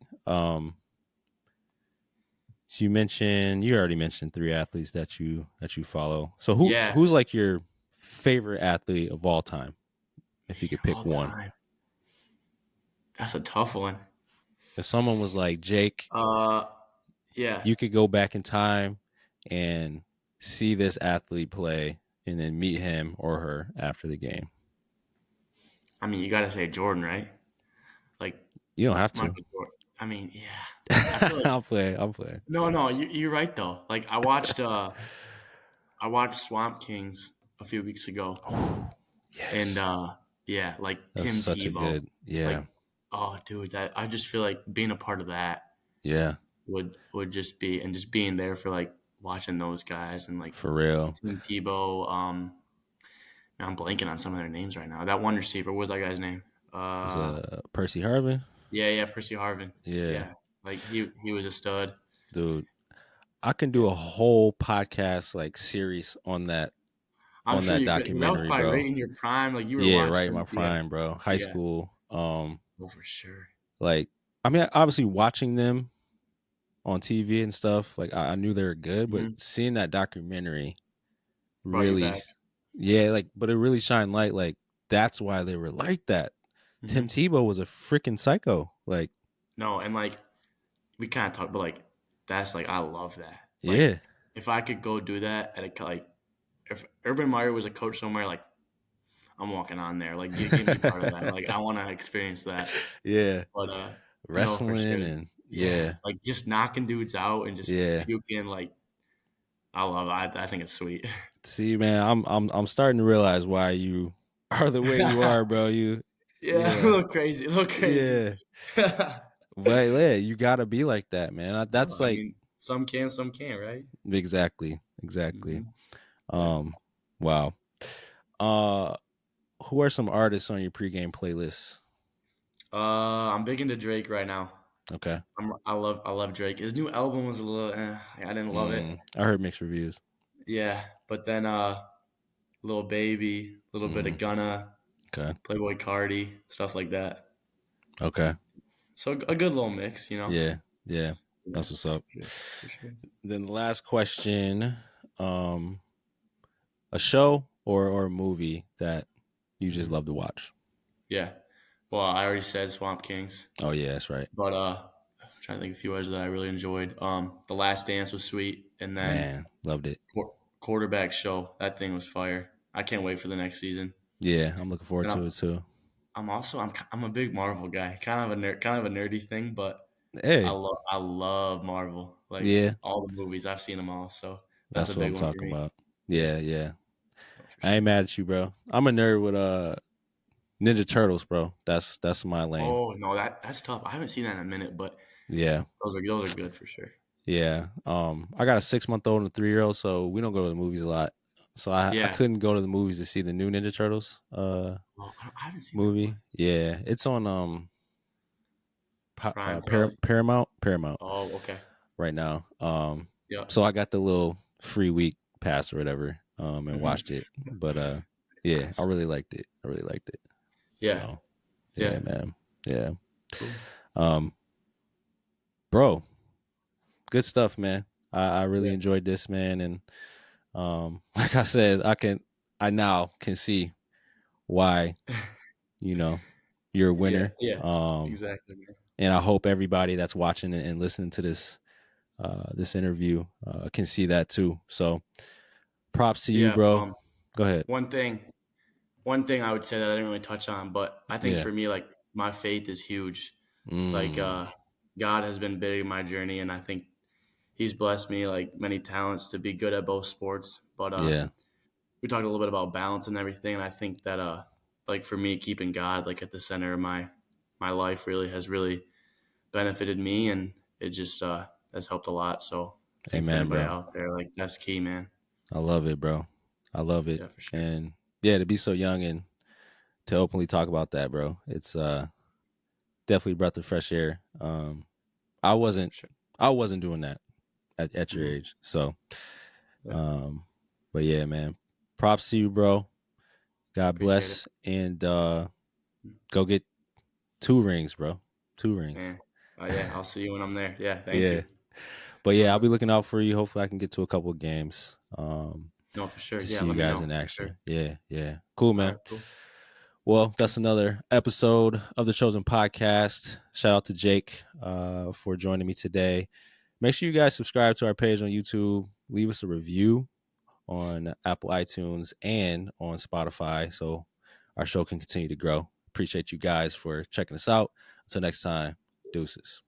[SPEAKER 1] So you already mentioned three athletes that you follow. So
[SPEAKER 2] Yeah,
[SPEAKER 1] who's like your favorite athlete of all time? If you could pick
[SPEAKER 2] all
[SPEAKER 1] one,
[SPEAKER 2] time. That's a tough one.
[SPEAKER 1] if someone was like Jake,
[SPEAKER 2] Uh, yeah.
[SPEAKER 1] you could go back in time and see this athlete play, and then meet him or her after the game.
[SPEAKER 2] I mean, you got to say Jordan, right? Like
[SPEAKER 1] You don't have to.
[SPEAKER 2] Michael Jordan. I mean, yeah. I feel like
[SPEAKER 1] I'll play. I'll play.
[SPEAKER 2] no, you're right though. Like I watched Swamp Kings a few weeks ago,
[SPEAKER 1] Oh,
[SPEAKER 2] and
[SPEAKER 1] yes.
[SPEAKER 2] yeah, like
[SPEAKER 1] That was
[SPEAKER 2] Tim
[SPEAKER 1] such a
[SPEAKER 2] Tebow,
[SPEAKER 1] good. Yeah.
[SPEAKER 2] like oh dude, that I just feel like being a part of that
[SPEAKER 1] Yeah.
[SPEAKER 2] would just be and just being there for like watching those guys and like
[SPEAKER 1] For real.
[SPEAKER 2] Tim Tebow. Now I'm blanking on some of their names right now. That one receiver, what was that guy's name?
[SPEAKER 1] It was
[SPEAKER 2] Uh,
[SPEAKER 1] Percy Harvin.
[SPEAKER 2] yeah, Percy Harvin.
[SPEAKER 1] Yeah.
[SPEAKER 2] Yeah, like he was a stud.
[SPEAKER 1] Dude. I can do
[SPEAKER 2] Yeah,
[SPEAKER 1] a whole podcast like series
[SPEAKER 2] I'm
[SPEAKER 1] on
[SPEAKER 2] sure
[SPEAKER 1] that
[SPEAKER 2] you could because that was
[SPEAKER 1] documentary,
[SPEAKER 2] probably right
[SPEAKER 1] bro.
[SPEAKER 2] in your prime. Like you were
[SPEAKER 1] Yeah, right in my
[SPEAKER 2] watching. Yeah,
[SPEAKER 1] prime, bro. High
[SPEAKER 2] yeah.
[SPEAKER 1] school.
[SPEAKER 2] Oh, for sure.
[SPEAKER 1] Like I mean, obviously watching them on TV and stuff, like I knew they were good, but
[SPEAKER 2] Hmm.
[SPEAKER 1] seeing that documentary
[SPEAKER 2] Brought you
[SPEAKER 1] really,
[SPEAKER 2] back.
[SPEAKER 1] yeah, like, but it really shined light. Like that's why they were like that. Tim
[SPEAKER 2] Hmm.
[SPEAKER 1] Tebow was a freaking psycho. Like,
[SPEAKER 2] No, and like we kind of talked, but like that's like I love that. Like
[SPEAKER 1] yeah,
[SPEAKER 2] if I could go do that at a like if Urban Meyer was a coach somewhere, like I'm walking on there. Like get me part of that. Like I want to experience that.
[SPEAKER 1] yeah,
[SPEAKER 2] But no, for
[SPEAKER 1] wrestling
[SPEAKER 2] sure.
[SPEAKER 1] and
[SPEAKER 2] Yeah,
[SPEAKER 1] yeah,
[SPEAKER 2] like just knocking dudes out and just
[SPEAKER 1] yeah.
[SPEAKER 2] puking. Like I think it's sweet.
[SPEAKER 1] See, man, I'm starting to realize why you are the way you are, bro. You,
[SPEAKER 2] Yeah, a
[SPEAKER 1] yeah,
[SPEAKER 2] little crazy, a little crazy.
[SPEAKER 1] yeah. But yeah, you gotta be like that, man.
[SPEAKER 2] No,
[SPEAKER 1] That's
[SPEAKER 2] I
[SPEAKER 1] like
[SPEAKER 2] mean, some can, some can't, right?
[SPEAKER 1] exactly, exactly.
[SPEAKER 2] Hmm. Yeah.
[SPEAKER 1] Um, wow. Uh, who are some artists on your pregame playlist?
[SPEAKER 2] I'm big into Drake right now.
[SPEAKER 1] Okay.
[SPEAKER 2] I love Drake. His new album was a little, I didn't love it.
[SPEAKER 1] I heard mixed reviews.
[SPEAKER 2] Yeah, but then Lil Baby, a little bit of
[SPEAKER 1] Mm,
[SPEAKER 2] Gunna,
[SPEAKER 1] okay.
[SPEAKER 2] Playboy Cardi, stuff like that.
[SPEAKER 1] Okay.
[SPEAKER 2] So a good little mix, you know.
[SPEAKER 1] Yeah. Yeah.
[SPEAKER 2] Yeah,
[SPEAKER 1] That's what's up.
[SPEAKER 2] for sure, for sure.
[SPEAKER 1] Then the last question, um, a show or a movie that you just
[SPEAKER 2] Mhm.
[SPEAKER 1] love to watch.
[SPEAKER 2] Yeah. Well, I already said Swamp Kings,
[SPEAKER 1] Oh yeah, that's right.
[SPEAKER 2] but I'm trying to think of a few others that I really enjoyed. The Last Dance was sweet, and then
[SPEAKER 1] Man, loved it.
[SPEAKER 2] Quarterback Show. That thing was fire. I can't wait for the next season.
[SPEAKER 1] Yeah, I'm looking forward
[SPEAKER 2] And
[SPEAKER 1] to it too.
[SPEAKER 2] I'm a big Marvel guy. Kind of a nerdy thing, but
[SPEAKER 1] Hey,
[SPEAKER 2] I love Marvel. Like
[SPEAKER 1] yeah,
[SPEAKER 2] all the movies, I've seen them all. So that's a
[SPEAKER 1] that's what
[SPEAKER 2] big
[SPEAKER 1] I'm
[SPEAKER 2] one for
[SPEAKER 1] talking
[SPEAKER 2] me.
[SPEAKER 1] about.
[SPEAKER 2] Yeah,
[SPEAKER 1] Yeah, yeah.
[SPEAKER 2] oh, for
[SPEAKER 1] I ain't
[SPEAKER 2] sure.
[SPEAKER 1] mad at you, bro. I'm a nerd with Ninja Turtles, bro. That's my lane.
[SPEAKER 2] Oh no, that's tough. I haven't seen that in a minute, but
[SPEAKER 1] Yeah.
[SPEAKER 2] those are good for sure.
[SPEAKER 1] Yeah. I got a 6-month-old and a 3-year-old, so we don't go to the movies a lot. So I
[SPEAKER 2] Yeah.
[SPEAKER 1] couldn't go to the movies to see the new Ninja Turtles
[SPEAKER 2] Well, I haven't seen that
[SPEAKER 1] movie.
[SPEAKER 2] one.
[SPEAKER 1] Yeah, it's on
[SPEAKER 2] Prime probably.
[SPEAKER 1] Paramount
[SPEAKER 2] Oh, okay.
[SPEAKER 1] right now.
[SPEAKER 2] Yep.
[SPEAKER 1] So I got the little free week pass or whatever, and
[SPEAKER 2] Hmm.
[SPEAKER 1] watched it. But yeah, I
[SPEAKER 2] Nice.
[SPEAKER 1] really liked it. I really liked it.
[SPEAKER 2] Yeah.
[SPEAKER 1] So
[SPEAKER 2] Yeah.
[SPEAKER 1] yeah, man. Yeah.
[SPEAKER 2] Cool.
[SPEAKER 1] Um, bro, good stuff, man. I really
[SPEAKER 2] Yeah.
[SPEAKER 1] enjoyed this, man. And like I said, I now can see why, you know, you're a
[SPEAKER 2] Yeah.
[SPEAKER 1] winner.
[SPEAKER 2] Yeah. Exactly, man.
[SPEAKER 1] And I hope everybody that's watching and listening to this interview can see that too. So props to you,
[SPEAKER 2] Yeah.
[SPEAKER 1] bro. Go ahead.
[SPEAKER 2] One thing, one thing I would say that I didn't really touch on, but I think
[SPEAKER 1] Yeah.
[SPEAKER 2] for me, like my faith is huge. Like
[SPEAKER 1] Mm,
[SPEAKER 2] God has been big in my journey, and I think He's blessed me like many talents to be good at both sports. But
[SPEAKER 1] yeah.
[SPEAKER 2] we talked a little bit about balance and everything, and I think that like for me, keeping God like at the center of my life really has really benefited me, and it just has helped a lot. So I think for
[SPEAKER 1] Amen,
[SPEAKER 2] anybody
[SPEAKER 1] bro.
[SPEAKER 2] out there, like that's key, man.
[SPEAKER 1] I love it, bro. I love it.
[SPEAKER 2] Yeah, for sure,
[SPEAKER 1] And yeah, to be so young and to openly talk about that, bro. It's definitely a breath of fresh air. I
[SPEAKER 2] for
[SPEAKER 1] wasn't
[SPEAKER 2] sure.
[SPEAKER 1] I wasn't doing that at your
[SPEAKER 2] Hmm.
[SPEAKER 1] age. So
[SPEAKER 2] Yeah,
[SPEAKER 1] um but yeah, man. Props to you, bro. God
[SPEAKER 2] appreciate it,
[SPEAKER 1] bless and go get 2 rings, bro. 2 rings.
[SPEAKER 2] man. Yeah, I'll see you when I'm there. Yeah, thank
[SPEAKER 1] Yeah.
[SPEAKER 2] you.
[SPEAKER 1] But yeah, I'll
[SPEAKER 2] Uh,
[SPEAKER 1] be looking out for you. Hopefully I can get to a couple of games.
[SPEAKER 2] no, for sure.
[SPEAKER 1] To
[SPEAKER 2] Yeah,
[SPEAKER 1] see you
[SPEAKER 2] let me
[SPEAKER 1] guys
[SPEAKER 2] know
[SPEAKER 1] in
[SPEAKER 2] for sure.
[SPEAKER 1] action. Yeah, yeah. Cool,
[SPEAKER 2] All
[SPEAKER 1] man.
[SPEAKER 2] right, cool.
[SPEAKER 1] Well,
[SPEAKER 2] Okay.
[SPEAKER 1] that's another episode of the Chosen Podcast. Shout out to Jake for joining me today. Make sure you guys subscribe to our page on YouTube. Leave us a review on Apple iTunes and on Spotify so our show can continue to grow. Appreciate you guys for checking us out. Until next time, deuces.